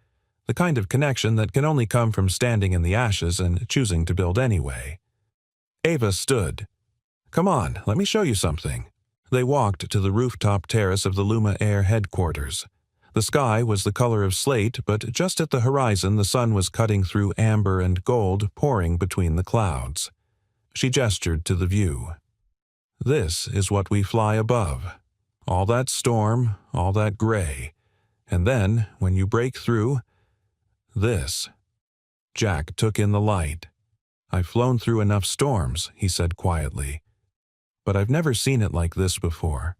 the kind of connection that can only come from standing in the ashes and choosing to build anyway. Ava stood. "Come on, let me show you something." They walked to the rooftop terrace of the Luma Air headquarters. The sky was the color of slate, but just at the horizon the sun was cutting through amber and gold, pouring between the clouds. She gestured to the view. "This is what we fly above. All that storm, all that gray. And then, when you break through, this." Jack took in the light. "I've flown through enough storms," he said quietly. "But I've never seen it like this before."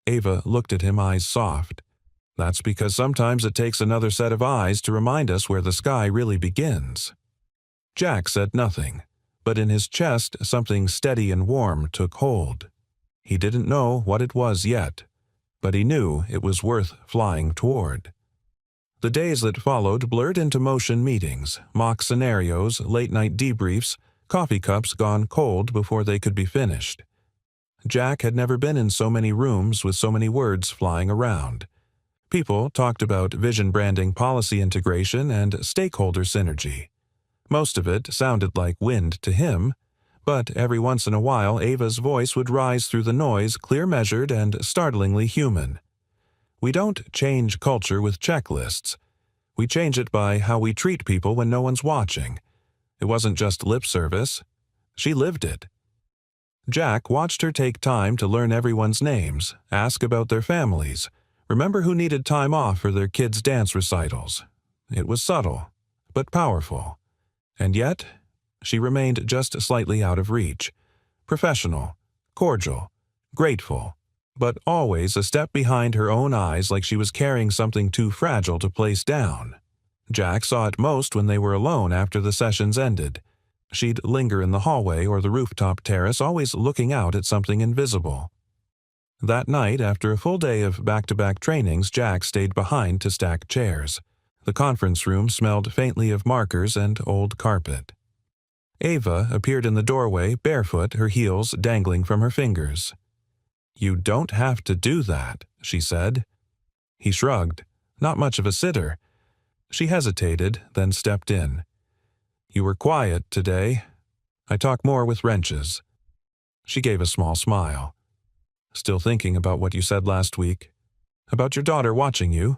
Ava looked at him, eyes soft. "That's because sometimes it takes another set of eyes to remind us where the sky really begins." Jack said nothing, but in his chest something steady and warm took hold. He didn't know what it was yet, but he knew it was worth flying toward. The days that followed blurred into motion meetings, mock scenarios, late-night debriefs, coffee cups gone cold before they could be finished. Jack had never been in so many rooms with so many words flying around. People talked about vision branding, policy integration, and stakeholder synergy. Most of it sounded like wind to him, but every once in a while Ava's voice would rise through the noise, clear-measured and startlingly human. "We don't change culture with checklists. We change it by how we treat people when no one's watching." It wasn't just lip service. She lived it. Jack watched her take time to learn everyone's names, ask about their families, remember who needed time off for their kids' dance recitals. It was subtle, but powerful. And yet, she remained just slightly out of reach. Professional, cordial, grateful, but always a step behind her own eyes, like she was carrying something too fragile to place down. Jack saw it most when they were alone after the sessions ended. She'd linger in the hallway or the rooftop terrace, always looking out at something invisible. That night, after a full day of back-to-back trainings, Jack stayed behind to stack chairs. The conference room smelled faintly of markers and old carpet. Ava appeared in the doorway, barefoot, her heels dangling from her fingers. "You don't have to do that," she said. He shrugged. Not much of a sitter. She hesitated, then stepped in. "You were quiet today. I talk more with wrenches." She gave a small smile. "Still thinking about what you said last week? About your daughter watching you?"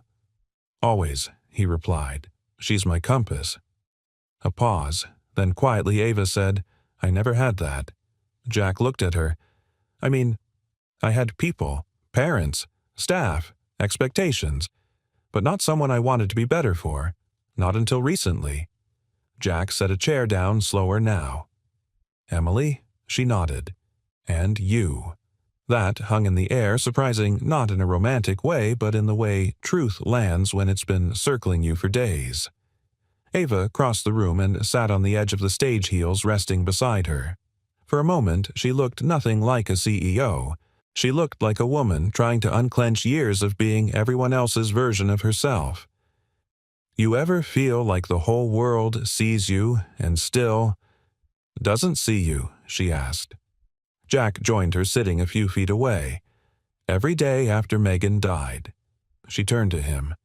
"Always," he replied. "She's my compass." A pause. Then quietly Ava said, "I never had that." Jack looked at her. "I mean, I had people, parents, staff, expectations, but not someone I wanted to be better for. Not until recently." Jack set a chair down slower now. "Emily?" She nodded. "And you." That hung in the air, surprising not in a romantic way, but in the way truth lands when it's been circling you for days. Ava crossed the room and sat on the edge of the stage heels, resting beside her. For a moment, she looked nothing like a CEO. She looked like a woman trying to unclench years of being everyone else's version of herself. "You ever feel like the whole world sees you and still doesn't see you?" she asked. Jack joined her, sitting a few feet away. "Every day after Megan died." She turned to him.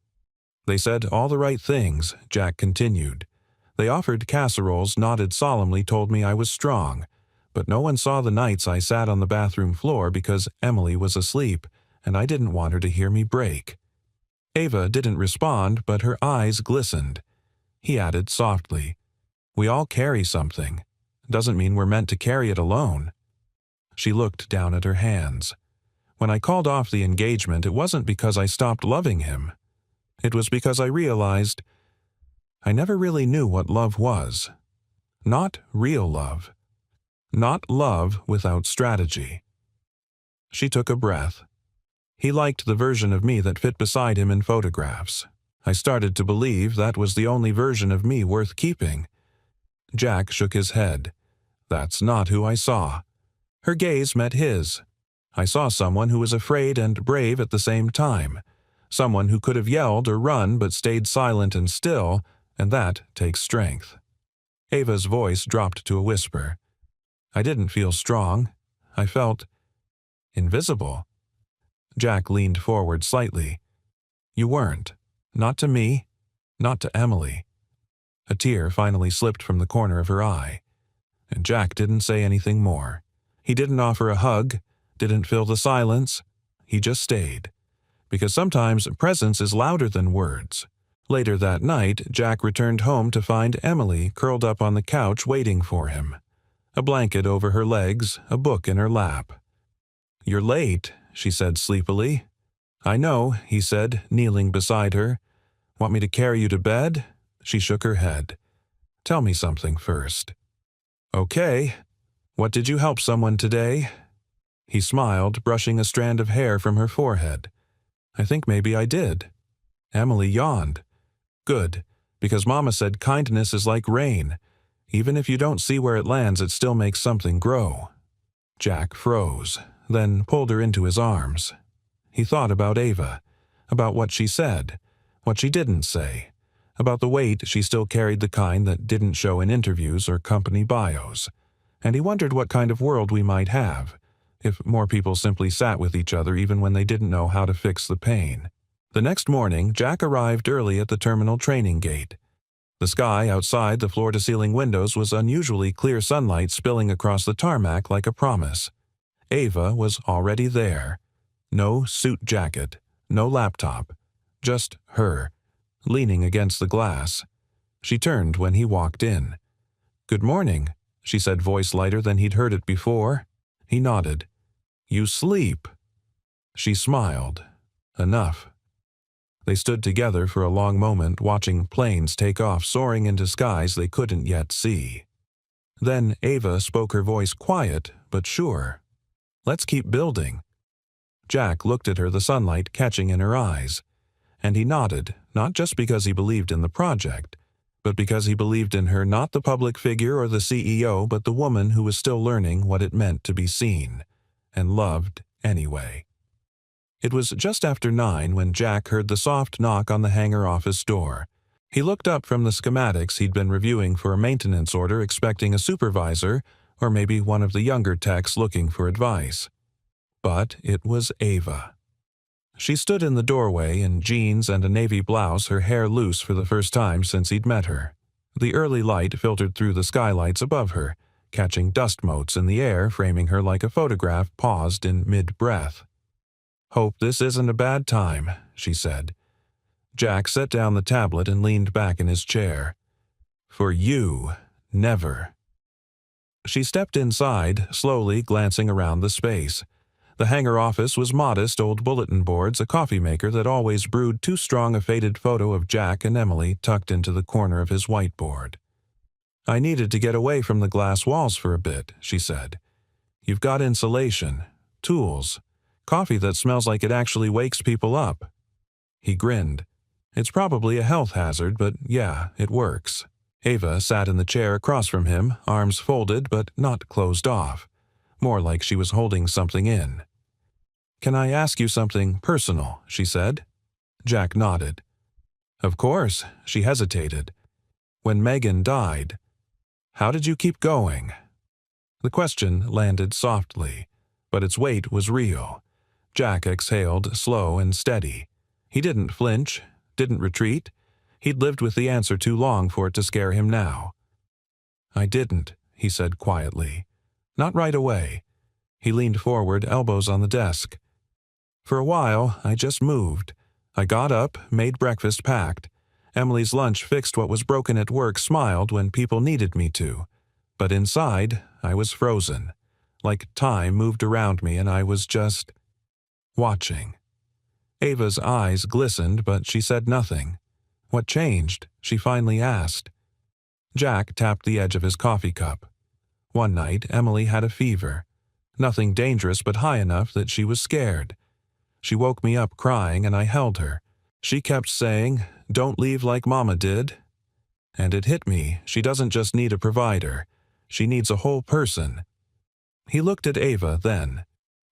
"They said all the right things," Jack continued. "They offered casseroles, nodded solemnly, told me I was strong. But no one saw the nights I sat on the bathroom floor because Emily was asleep, and I didn't want her to hear me break." Ava didn't respond, but her eyes glistened. He added softly, "We all carry something. Doesn't mean we're meant to carry it alone." She looked down at her hands. "When I called off the engagement, it wasn't because I stopped loving him. It was because I realized I never really knew what love was. Not real love. Not love without strategy." She took a breath. He liked the version of me that fit beside him in photographs. I started to believe that was the only version of me worth keeping. Jack shook his head. "That's not who I saw." Her gaze met his. "I saw someone who was afraid and brave at the same time. Someone who could have yelled or run but stayed silent and still, and that takes strength. Ava's voice dropped to a whisper. I didn't feel strong. I felt invisible. Jack leaned forward slightly. You weren't. Not to me. Not to Emily. A tear finally slipped from the corner of her eye. And Jack didn't say anything more. He didn't offer a hug, didn't fill the silence. He just stayed. Because sometimes presence is louder than words. Later that night, Jack returned home to find Emily curled up on the couch waiting for him. A blanket over her legs, a book in her lap. You're late, she said sleepily. I know, he said, kneeling beside her. Want me to carry you to bed? She shook her head. Tell me something first. Okay. What did you help someone today? He smiled, brushing a strand of hair from her forehead. I think maybe I did. Emily yawned. Good, because Mama said kindness is like rain. Even if you don't see where it lands, it still makes something grow. Jack froze, then pulled her into his arms. He thought about Ava, about what she said, what she didn't say, about the weight she still carried, the kind that didn't show in interviews or company bios. And he wondered what kind of world we might have, if more people simply sat with each other even when they didn't know how to fix the pain. The next morning, Jack arrived early at the terminal training gate. The sky outside the floor-to-ceiling windows was unusually clear, sunlight spilling across the tarmac like a promise. Ava was already there. No suit jacket, no laptop, just her, leaning against the glass. She turned when he walked in. Good morning, she said, voice lighter than he'd heard it before. He nodded. You sleep. She smiled. Enough. They stood together for a long moment, watching planes take off, soaring into skies they couldn't yet see. Then Ava spoke, her voice quiet but sure. Let's keep building. Jack looked at her, the sunlight catching in her eyes. And he nodded, not just because he believed in the project, but because he believed in her, not the public figure or the CEO, but the woman who was still learning what it meant to be seen, and loved anyway. It was just after 9 when Jack heard the soft knock on the hangar office door. He looked up from the schematics he'd been reviewing for a maintenance order, expecting a supervisor, or maybe one of the younger techs looking for advice. But it was Ava. She stood in the doorway in jeans and a navy blouse, her hair loose for the first time since he'd met her. The early light filtered through the skylights above her, catching dust motes in the air, framing her like a photograph paused in mid-breath. Hope this isn't a bad time, she said. Jack set down the tablet and leaned back in his chair. For you, never. She stepped inside, slowly glancing around the space. The hangar office was modest, old bulletin boards, a coffee maker that always brewed too strong a faded photo of Jack and Emily tucked into the corner of his whiteboard. I needed to get away from the glass walls for a bit, she said. You've got insulation, tools, coffee that smells like it actually wakes people up. He grinned. It's probably a health hazard, but yeah, it works. Ava sat in the chair across from him, arms folded but not closed off. More like she was holding something in. Can I ask you something personal? She said. Jack nodded. Of course, she hesitated. When Megan died, how did you keep going? The question landed softly, but its weight was real. Jack exhaled, slow and steady. He didn't flinch, didn't retreat. He'd lived with the answer too long for it to scare him now. I didn't, he said quietly. Not right away. He leaned forward, elbows on the desk. For a while, I just moved. I got up, made breakfast, packed. Emily's lunch fixed what was broken at work, smiled when people needed me to. But inside, I was frozen. Like time moved around me and I was just watching. Ava's eyes glistened, but she said nothing. What changed? She finally asked. Jack tapped the edge of his coffee cup. One night, Emily had a fever. Nothing dangerous, but high enough that she was scared. She woke me up crying and I held her. She kept saying, "Don't leave like Mama did." And it hit me, she doesn't just need a provider. She needs a whole person. He looked at Ava then.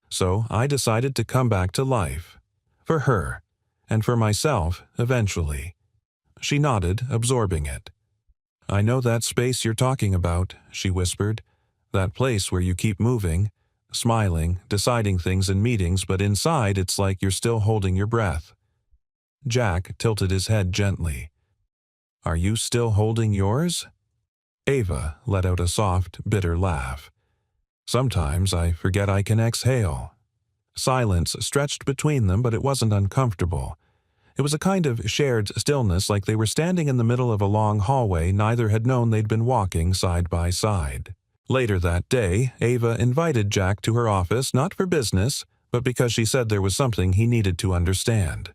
So I decided to come back to life. For her. And for myself, eventually. She nodded, absorbing it. "I know that space you're talking about," she whispered. "That place where you keep moving, smiling, deciding things in meetings, but inside it's like you're still holding your breath." Jack tilted his head gently. "Are you still holding yours?" Ava let out a soft, bitter laugh. "Sometimes I forget I can exhale." Silence stretched between them, but it wasn't uncomfortable. It was a kind of shared stillness, like they were standing in the middle of a long hallway neither had known they'd been walking side by side. Later that day, Ava invited Jack to her office not for business, but because she said there was something he needed to understand.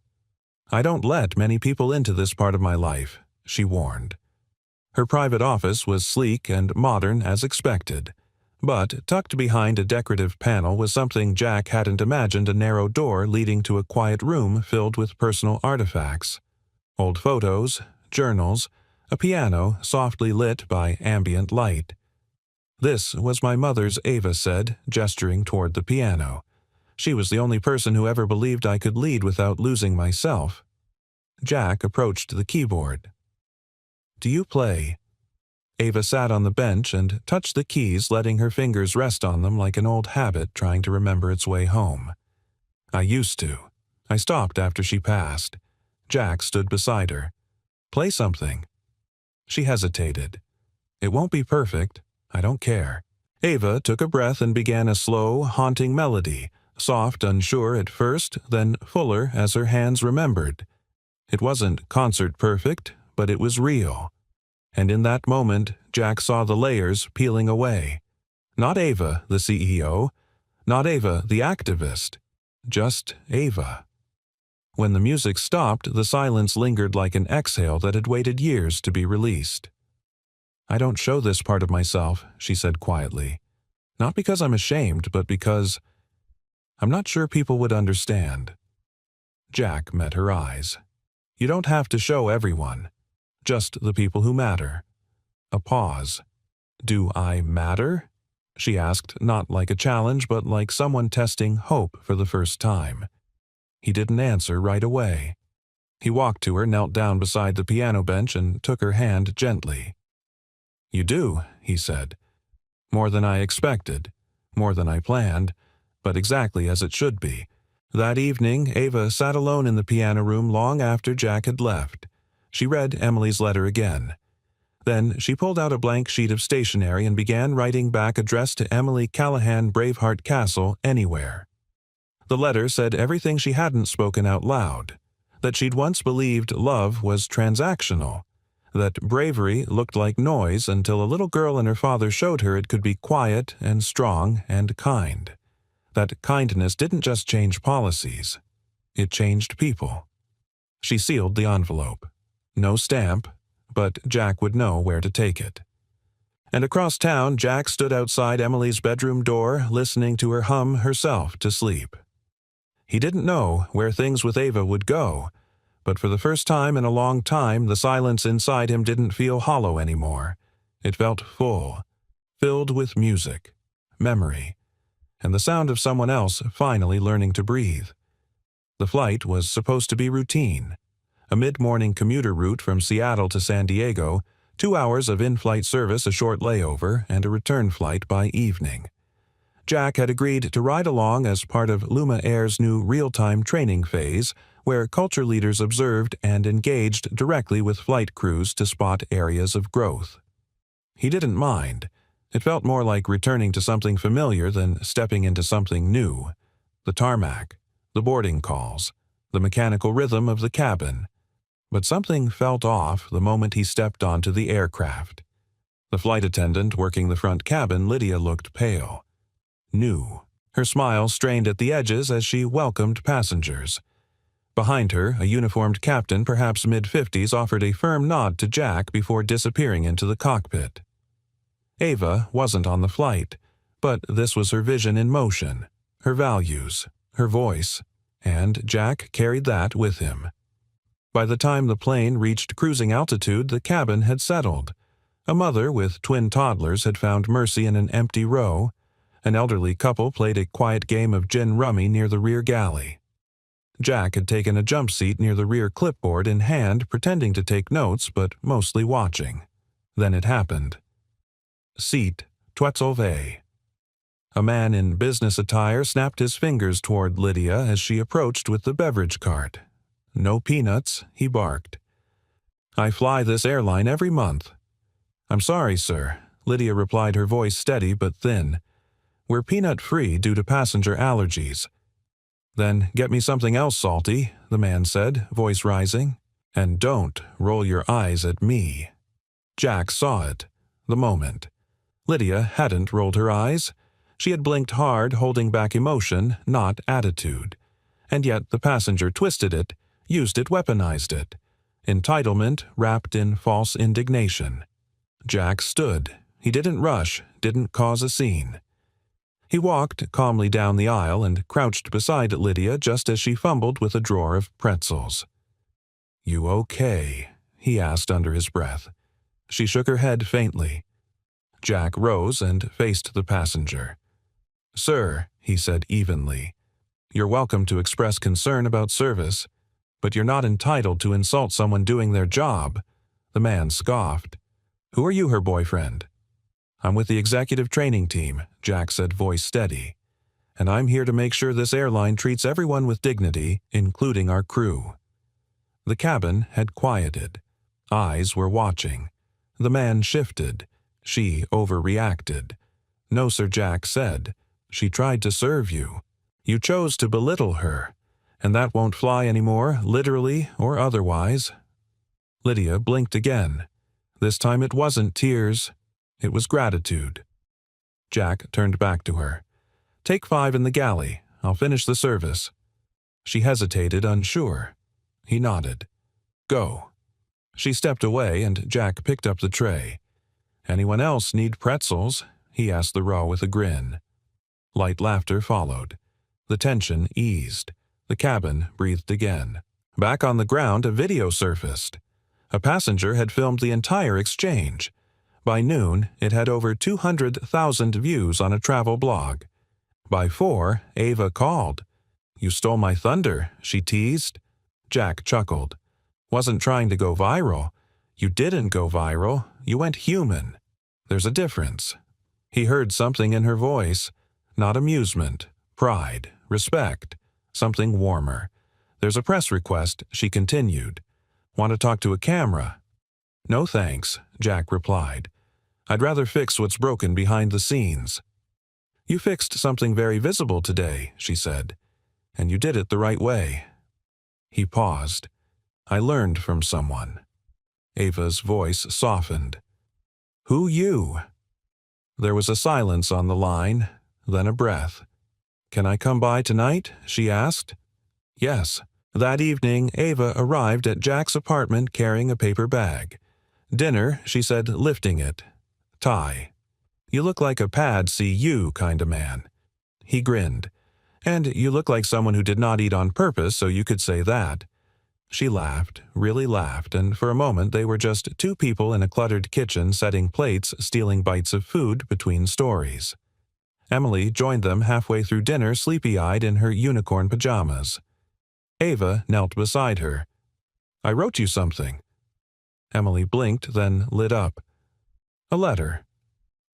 "I don't let many people into this part of my life," she warned. Her private office was sleek and modern as expected, but tucked behind a decorative panel was something Jack hadn't imagined: a narrow door leading to a quiet room filled with personal artifacts. Old photos, journals, a piano softly lit by ambient light. "This was my mother's," Ava said, gesturing toward the piano. "She was the only person who ever believed I could lead without losing myself." Jack approached the keyboard. "Do you play?" Ava sat on the bench and touched the keys, letting her fingers rest on them like an old habit trying to remember its way home. "I used to. I stopped after she passed." Jack stood beside her. "Play something." She hesitated. "It won't be perfect. I don't care." Ava took a breath and began a slow, haunting melody, soft, unsure at first, then fuller as her hands remembered. It wasn't concert perfect, but it was real. And in that moment, Jack saw the layers peeling away. Not Ava, the CEO. Not Ava, the activist. Just Ava. When the music stopped, the silence lingered like an exhale that had waited years to be released. "I don't show this part of myself," she said quietly. "Not because I'm ashamed, but because I'm not sure people would understand." Jack met her eyes. "You don't have to show everyone. Just the people who matter." A pause. "Do I matter?" she asked, not like a challenge, but like someone testing hope for the first time. He didn't answer right away. He walked to her, knelt down beside the piano bench, and took her hand gently. "You do," he said. "More than I expected, more than I planned, but exactly as it should be." That evening, Ava sat alone in the piano room long after Jack had left. She read Emily's letter again. Then she pulled out a blank sheet of stationery and began writing back, addressed to Emily Callahan, Braveheart Castle, Anywhere. The letter said everything she hadn't spoken out loud: that she'd once believed love was transactional, that bravery looked like noise until a little girl and her father showed her it could be quiet and strong and kind, that kindness didn't just change policies, it changed people. She sealed the envelope. No stamp, but Jack would know where to take it. And across town, Jack stood outside Emily's bedroom door, listening to her hum herself to sleep. He didn't know where things with Ava would go, but for the first time in a long time, the silence inside him didn't feel hollow anymore. It felt full, filled with music, memory, and the sound of someone else finally learning to breathe. The flight was supposed to be routine. A mid-morning commuter route from Seattle to San Diego, 2 hours of in-flight service, a short layover, and a return flight by evening. Jack had agreed to ride along as part of Luma Air's new real-time training phase, where culture leaders observed and engaged directly with flight crews to spot areas of growth. He didn't mind. It felt more like returning to something familiar than stepping into something new. The tarmac, the boarding calls, the mechanical rhythm of the cabin. But something felt off the moment he stepped onto the aircraft. The flight attendant working the front cabin, Lydia, looked pale. New. Her smile strained at the edges as she welcomed passengers. Behind her, a uniformed captain, perhaps mid-50s, offered a firm nod to Jack before disappearing into the cockpit. Ava wasn't on the flight, but this was her vision in motion, her values, her voice, and Jack carried that with him. By the time the plane reached cruising altitude, the cabin had settled. A mother with twin toddlers had found mercy in an empty row. An elderly couple played a quiet game of gin rummy near the rear galley. Jack had taken a jump seat near the rear, clipboard in hand, pretending to take notes but mostly watching. Then it happened. Seat 12A. A man in business attire snapped his fingers toward Lydia as she approached with the beverage cart. "No peanuts," he barked. "I fly this airline every month." "I'm sorry, sir," Lydia replied, her voice steady but thin. "We're peanut-free due to passenger allergies." "Then get me something else salty," the man said, voice rising. "And don't roll your eyes at me." Jack saw it. The moment. Lydia hadn't rolled her eyes. She had blinked hard, holding back emotion, not attitude. And yet the passenger twisted it, used it, weaponized it. Entitlement wrapped in false indignation. Jack stood. He didn't rush, didn't cause a scene. He walked calmly down the aisle and crouched beside Lydia just as she fumbled with a drawer of pretzels. "You okay?" he asked under his breath. She shook her head faintly. Jack rose and faced the passenger. "Sir," he said evenly, "you're welcome to express concern about service, but you're not entitled to insult someone doing their job." The man scoffed. "Who are you, her boyfriend?" "I'm with the executive training team," Jack said, voice steady. "And I'm here to make sure this airline treats everyone with dignity, including our crew." The cabin had quieted. Eyes were watching. The man shifted. She overreacted. "No, sir," Jack said. "She tried to serve you. You chose to belittle her. And that won't fly anymore, literally or otherwise." Lydia blinked again. This time it wasn't tears. It was gratitude. Jack turned back to her. "Take 5 in the galley. I'll finish the service." She hesitated, unsure. He nodded. "Go." She stepped away and Jack picked up the tray. "Anyone else need pretzels?" he asked the row with a grin. Light laughter followed. The tension eased. The cabin breathed again. Back on the ground, a video surfaced. A passenger had filmed the entire exchange. By noon, it had over 200,000 views on a travel blog. By 4, Ava called. "You stole my thunder," she teased. Jack chuckled. "Wasn't trying to go viral. You didn't go viral. You went human. There's a difference." He heard something in her voice. Not amusement, pride, respect. Something warmer. "There's a press request," she continued. "Want to talk to a camera?" "No thanks," Jack replied. "I'd rather fix what's broken behind the scenes." "You fixed something very visible today," she said. "And you did it the right way." He paused. "I learned from someone." Ava's voice softened. "Who you?" There was a silence on the line, then a breath. "Can I come by tonight?" she asked. Yes. That evening, Ava arrived at Jack's apartment carrying a paper bag. "Dinner," she said, lifting it. "Thai. You look like a pad see you kind of man." He grinned. "And you look like someone who did not eat on purpose, so you could say that." She laughed, really laughed, and for a moment they were just 2 people in a cluttered kitchen setting plates, stealing bites of food between stories. Emily joined them halfway through dinner, sleepy-eyed in her unicorn pajamas. Ava knelt beside her. "I wrote you something." Emily blinked, then lit up. "A letter."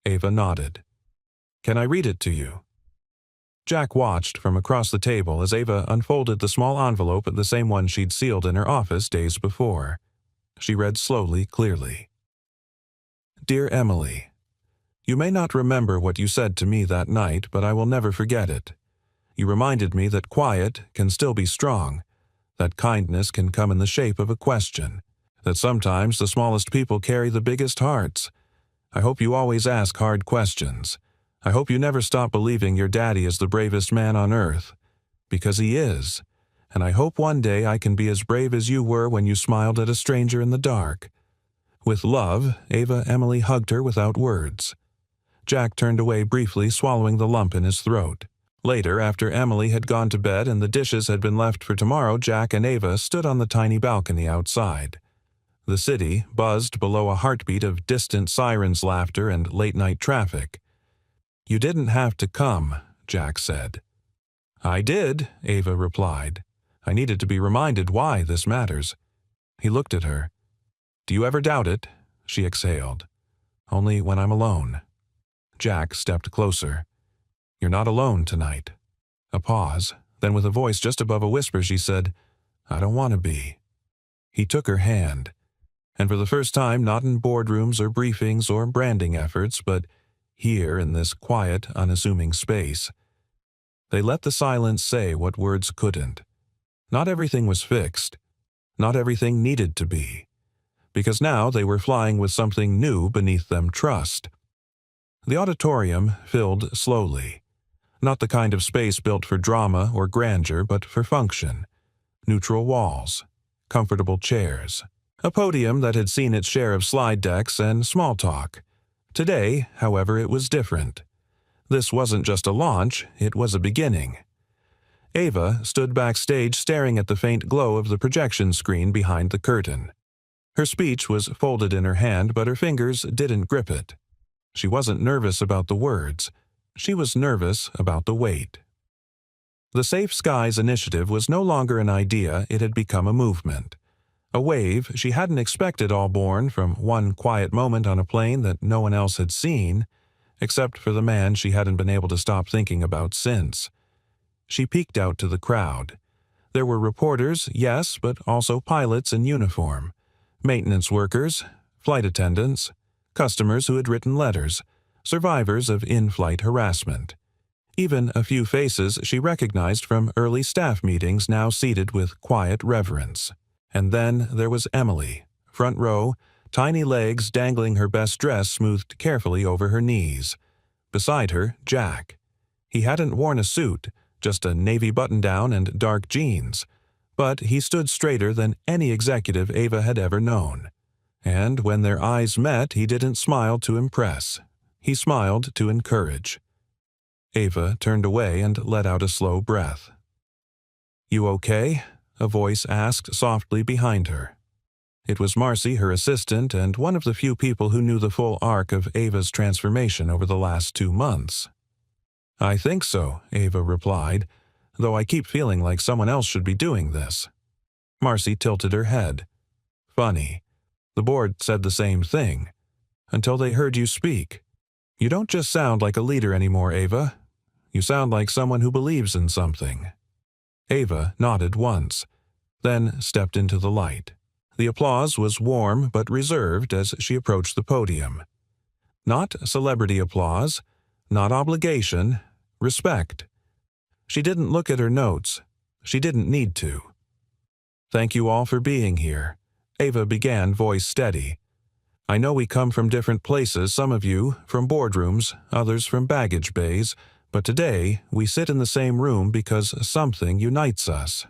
Ava nodded. "Can I read it to you?" Jack watched from across the table as Ava unfolded the small envelope, the same one she'd sealed in her office days before. She read slowly, clearly. "Dear Emily, you may not remember what you said to me that night, but I will never forget it. You reminded me that quiet can still be strong, that kindness can come in the shape of a question, that sometimes the smallest people carry the biggest hearts. I hope you always ask hard questions. I hope you never stop believing your daddy is the bravest man on earth, because he is, and I hope one day I can be as brave as you were when you smiled at a stranger in the dark." With love, Emily hugged her without words. Jack turned away briefly, swallowing the lump in his throat. Later, after Emily had gone to bed and the dishes had been left for tomorrow, Jack and Ava stood on the tiny balcony outside. The city buzzed below a heartbeat of distant sirens' laughter and late-night traffic. "You didn't have to come," Jack said. "I did," Ava replied. I needed to be reminded why this matters. He looked at her. "Do you ever doubt it?" she exhaled. "Only when I'm alone." Jack stepped closer. "You're not alone tonight." A pause, then with a voice just above a whisper she said, "I don't want to be." He took her hand, and for the first time not in boardrooms or briefings or branding efforts, but here in this quiet, unassuming space. They let the silence say what words couldn't. Not everything was fixed. Not everything needed to be. Because now they were flying with something new beneath them trust. The auditorium filled slowly. Not the kind of space built for drama or grandeur, but for function. Neutral walls. Comfortable chairs. A podium that had seen its share of slide decks and small talk. Today, however, it was different. This wasn't just a launch, it was a beginning. Ava stood backstage staring at the faint glow of the projection screen behind the curtain. Her speech was folded in her hand, but her fingers didn't grip it. She wasn't nervous about the words. She was nervous about the weight. The Safe Skies initiative was no longer an idea, it had become a movement. A wave she hadn't expected, all born from one quiet moment on a plane that no one else had seen, except for the man she hadn't been able to stop thinking about since. She peeked out to the crowd. There were reporters, yes, but also pilots in uniform, maintenance workers, flight attendants, customers who had written letters, survivors of in-flight harassment. Even a few faces she recognized from early staff meetings now seated with quiet reverence. And then there was Emily, front row, tiny legs dangling, her best dress smoothed carefully over her knees. Beside her, Jack. He hadn't worn a suit, just a navy button-down and dark jeans, but he stood straighter than any executive Ava had ever known. And when their eyes met, he didn't smile to impress. He smiled to encourage. Ava turned away and let out a slow breath. "You okay?" a voice asked softly behind her. It was Marcy, her assistant, and one of the few people who knew the full arc of Ava's transformation over the last 2 months. "I think so," Ava replied, "though I keep feeling like someone else should be doing this." Marcy tilted her head. "Funny. The board said the same thing. Until they heard you speak. You don't just sound like a leader anymore, Ava. You sound like someone who believes in something." Ava nodded once, then stepped into the light. The applause was warm but reserved as she approached the podium. Not celebrity applause, not obligation, respect. She didn't look at her notes. She didn't need to. "Thank you all for being here," Ava began, voice steady. "I know we come from different places, some of you from boardrooms, others from baggage bays, but today we sit in the same room because something unites us."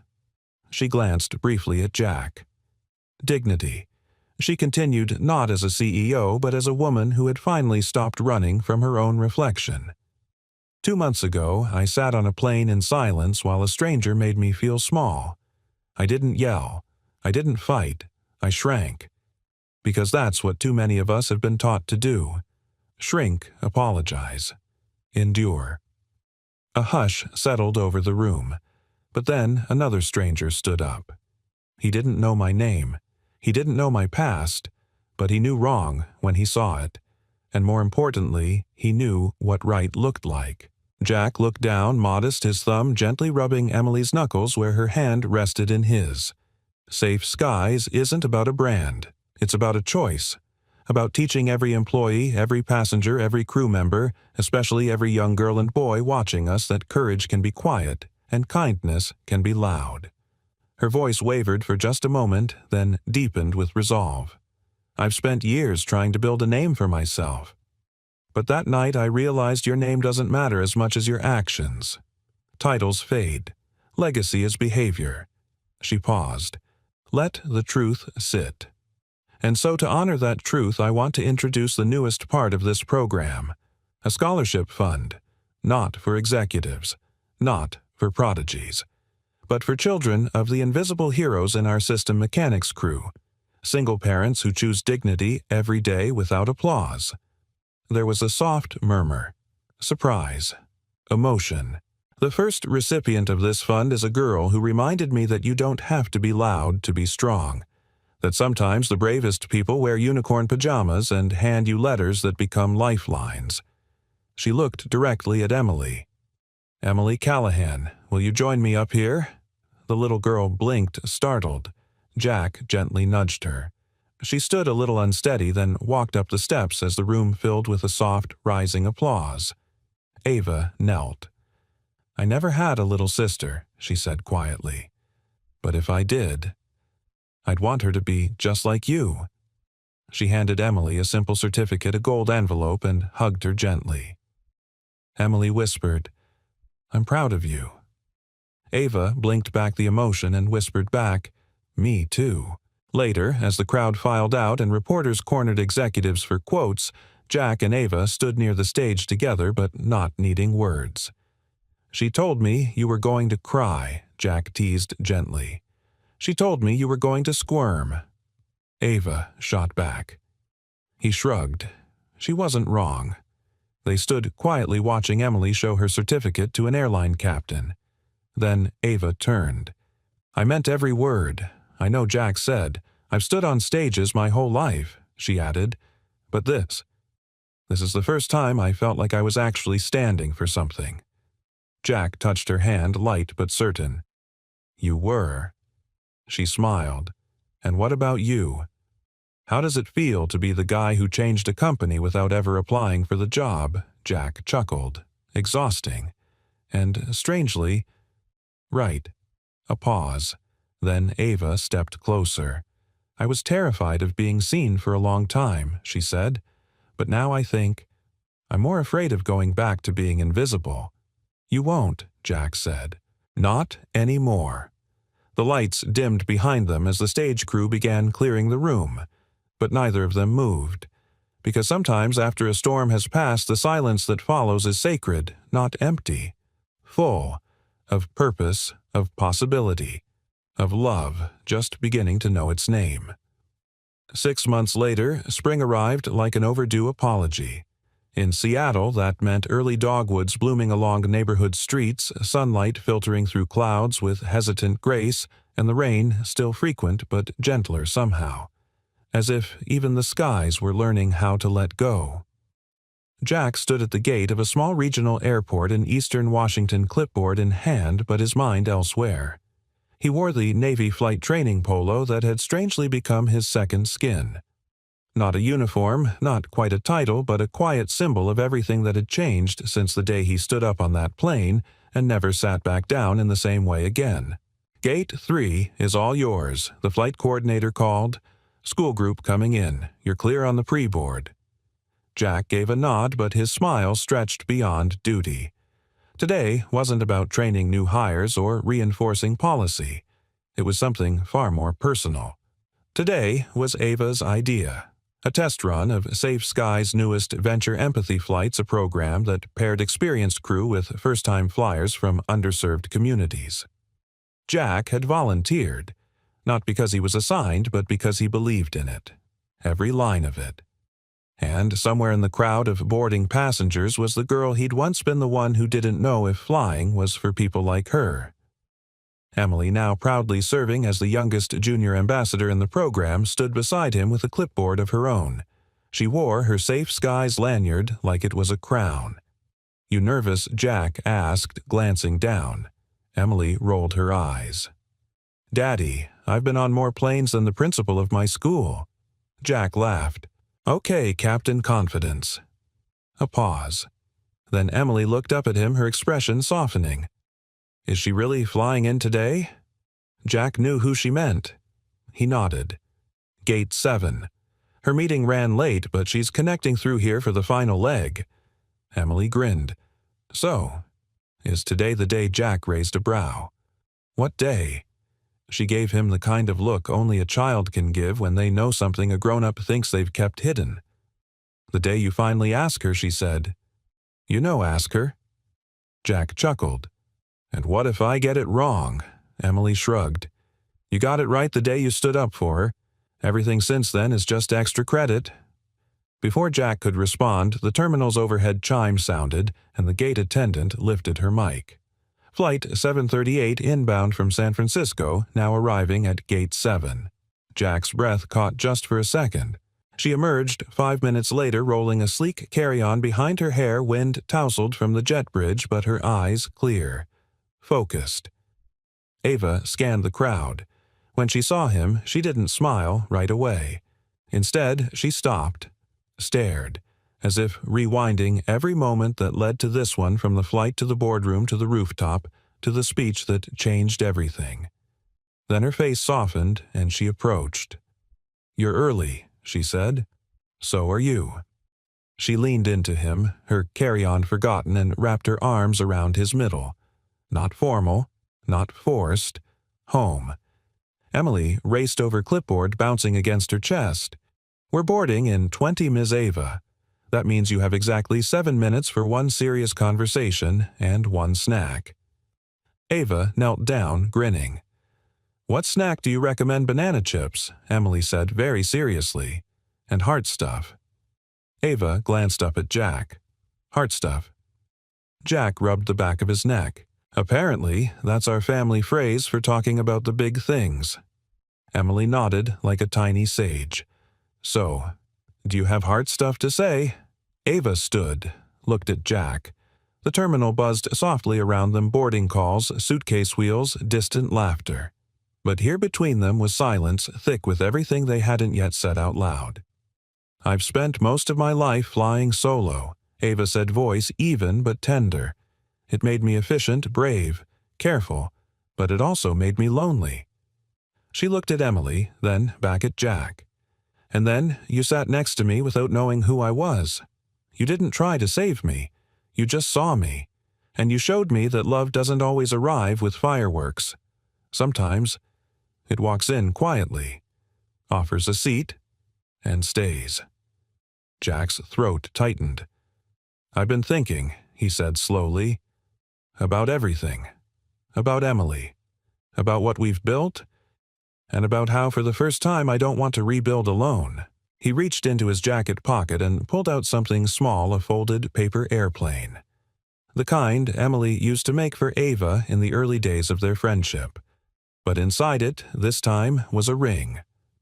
She glanced briefly at Jack. Dignity. She continued not as a CEO, but as a woman who had finally stopped running from her own reflection. 2 months ago, I sat on a plane in silence while a stranger made me feel small. I didn't yell. I didn't fight. I shrank. Because that's what too many of us have been taught to do. Shrink, apologize. Endure. A hush settled over the room. But then another stranger stood up. He didn't know my name. He didn't know my past, but he knew wrong when he saw it. And more importantly, he knew what right looked like. Jack looked down, modest, his thumb gently rubbing Emily's knuckles where her hand rested in his. Safe Skies isn't about a brand. It's about a choice. About teaching every employee, every passenger, every crew member, especially every young girl and boy watching us, that courage can be quiet and kindness can be loud. Her voice wavered for just a moment, then deepened with resolve. "I've spent years trying to build a name for myself. But that night I realized your name doesn't matter as much as your actions. Titles fade. Legacy is behavior." She paused. "Let the truth sit. And so to honor that truth, I want to introduce the newest part of this program. A scholarship fund. Not for executives. Not for prodigies. But for children of the invisible heroes in our system mechanics crew. Single parents who choose dignity every day without applause." There was a soft murmur. Surprise. Emotion. The first recipient of this fund is a girl who reminded me that you don't have to be loud to be strong, that sometimes the bravest people wear unicorn pajamas and hand you letters that become lifelines. She looked directly at Emily. "Emily Callahan, will you join me up here?" The little girl blinked, startled. Jack gently nudged her. She stood a little unsteady, then walked up the steps as the room filled with a soft, rising applause. Ava knelt. "I never had a little sister," she said quietly. "But if I did, I'd want her to be just like you." She handed Emily a simple certificate, a gold envelope, and hugged her gently. Emily whispered, "I'm proud of you." Ava blinked back the emotion and whispered back, "Me too." Later, as the crowd filed out and reporters cornered executives for quotes, Jack and Ava stood near the stage together but not needing words. "She told me you were going to cry," Jack teased gently. "She told me you were going to squirm." Ava shot back. He shrugged. She wasn't wrong. They stood quietly watching Emily show her certificate to an airline captain. Then Ava turned. "I meant every word. I know Jack said, I've stood on stages my whole life," she added. "But this is the first time I felt like I was actually standing for something." Jack touched her hand, light but certain. "You were." She smiled. "And what about you? How does it feel to be the guy who changed a company without ever applying for the job?" Jack chuckled. "Exhausting. And strangely, right." A pause. Then Ava stepped closer. "I was terrified of being seen for a long time," she said. "But now I think I'm more afraid of going back to being invisible." "You won't," Jack said. "Not anymore." The lights dimmed behind them as the stage crew began clearing the room. But neither of them moved. Because sometimes after a storm has passed, the silence that follows is sacred, not empty. Full of purpose, of possibility, of love just beginning to know its name. 6 months later, spring arrived like an overdue apology. In Seattle, that meant early dogwoods blooming along neighborhood streets, sunlight filtering through clouds with hesitant grace, and the rain still frequent but gentler somehow, as if even the skies were learning how to let go. Jack stood at the gate of a small regional airport in eastern Washington, clipboard in hand but his mind elsewhere. He wore the Navy flight training polo that had strangely become his second skin. Not a uniform, not quite a title, but a quiet symbol of everything that had changed since the day he stood up on that plane and never sat back down in the same way again. "Gate 3 is all yours," the flight coordinator called. "School group coming in. You're clear on the pre-board." Jack gave a nod, but his smile stretched beyond duty. Today wasn't about training new hires or reinforcing policy. It was something far more personal. Today was Ava's idea. A test run of Safe Sky's newest Venture Empathy flights, a program that paired experienced crew with first-time flyers from underserved communities. Jack had volunteered, not because he was assigned, but because he believed in it. Every line of it. And somewhere in the crowd of boarding passengers was the girl he'd once been the one who didn't know if flying was for people like her. Emily, now proudly serving as the youngest junior ambassador in the program, stood beside him with a clipboard of her own. She wore her Safe Skies lanyard like it was a crown. "You nervous?" Jack asked, glancing down. Emily rolled her eyes. "Daddy, I've been on more planes than the principal of my school." Jack laughed. "Okay, Captain Confidence." A pause. Then Emily looked up at him, her expression softening. "Is she really flying in today?" Jack knew who she meant. He nodded. "Gate 7. Her meeting ran late, but she's connecting through here for the final leg." Emily grinned. "So, is today the day?" Jack raised a brow. "What day?" She gave him the kind of look only a child can give when they know something a grown-up thinks they've kept hidden. "The day you finally ask her," she said. "You know, ask her." Jack chuckled. "And what if I get it wrong?" Emily shrugged. "You got it right the day you stood up for her. Everything since then is just extra credit." Before Jack could respond, the terminal's overhead chime sounded, and the gate attendant lifted her mic. Flight 738 inbound from San Francisco, now arriving at Gate 7. Jack's breath caught just for a second. She emerged 5 minutes later rolling a sleek carry-on behind her, hair wind tousled from the jet bridge, but her eyes clear. Focused. Ava scanned the crowd. When she saw him, she didn't smile right away. Instead, she stopped, stared, as if rewinding every moment that led to this one, from the flight to the boardroom to the rooftop to the speech that changed everything. Then her face softened and she approached. "You're early," she said. "So are you." She leaned into him, her carry-on forgotten, and wrapped her arms around his middle. Not formal, not forced. Home. Emily raced over clipboard bouncing against her chest. "We're boarding in 20, Ms. Ava. That means you have exactly 7 minutes for one serious conversation and one snack." Ava knelt down, grinning. "What snack do you recommend? Banana chips," Emily said very seriously. "And heart stuff." Ava glanced up at Jack. "Heart stuff." Jack rubbed the back of his neck. "Apparently, that's our family phrase for talking about the big things." Emily nodded like a tiny sage. "So, do you have heart stuff to say?" Ava stood, looked at Jack. The terminal buzzed softly around them, boarding calls, suitcase wheels, distant laughter. But here between them was silence, thick with everything they hadn't yet said out loud. "I've spent most of my life flying solo," Ava said, voice even but tender. "It made me efficient, brave, careful, but it also made me lonely." She looked at Emily, then back at Jack. "And then you sat next to me without knowing who I was. You didn't try to save me. You just saw me. And you showed me that love doesn't always arrive with fireworks. Sometimes it walks in quietly, offers a seat, and stays." Jack's throat tightened. "I've been thinking," he said slowly, "about everything. About Emily. About what we've built. And about how for the first time I don't want to rebuild alone." He reached into his jacket pocket and pulled out something small, a folded paper airplane. The kind Emily used to make for Ava in the early days of their friendship. But inside it, this time, was a ring.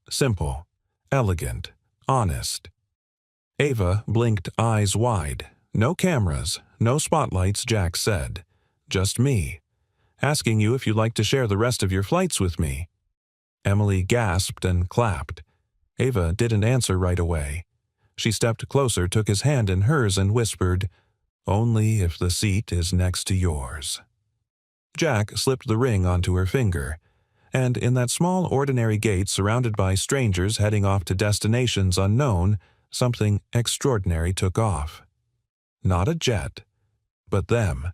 Simple, elegant, honest. Ava blinked, eyes wide. "No cameras, no spotlights," Jack said. "Just me. Asking you if you'd like to share the rest of your flights with me." Emily gasped and clapped. Ava didn't answer right away. She stepped closer, took his hand in hers, and whispered, "Only if the seat is next to yours." Jack slipped the ring onto her finger, and in that small ordinary gate surrounded by strangers heading off to destinations unknown, something extraordinary took off. Not a jet, but them,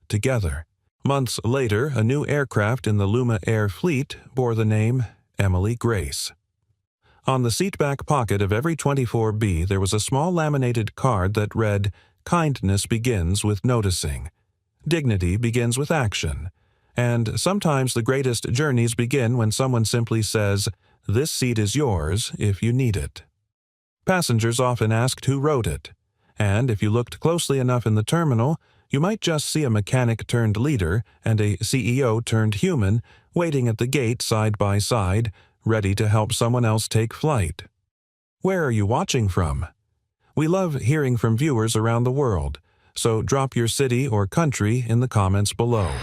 together. Months later, a new aircraft in the Luma Air fleet bore the name Emily Grace. On the seatback pocket of every 24B there was a small laminated card that read, "Kindness begins with noticing. Dignity begins with action. And sometimes the greatest journeys begin when someone simply says, 'This seat is yours if you need it.'" Passengers often asked who wrote it, and if you looked closely enough in the terminal, you might just see a mechanic-turned-leader and a CEO-turned-human waiting at the gate side by side, ready to help someone else take flight. Where are you watching from? We love hearing from viewers around the world, so drop your city or country in the comments below.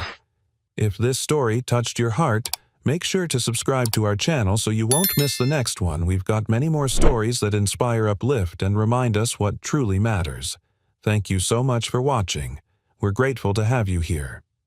If this story touched your heart, make sure to subscribe to our channel so you won't miss the next one. We've got many more stories that inspire, uplift, and remind us what truly matters. Thank you so much for watching. We're grateful to have you here.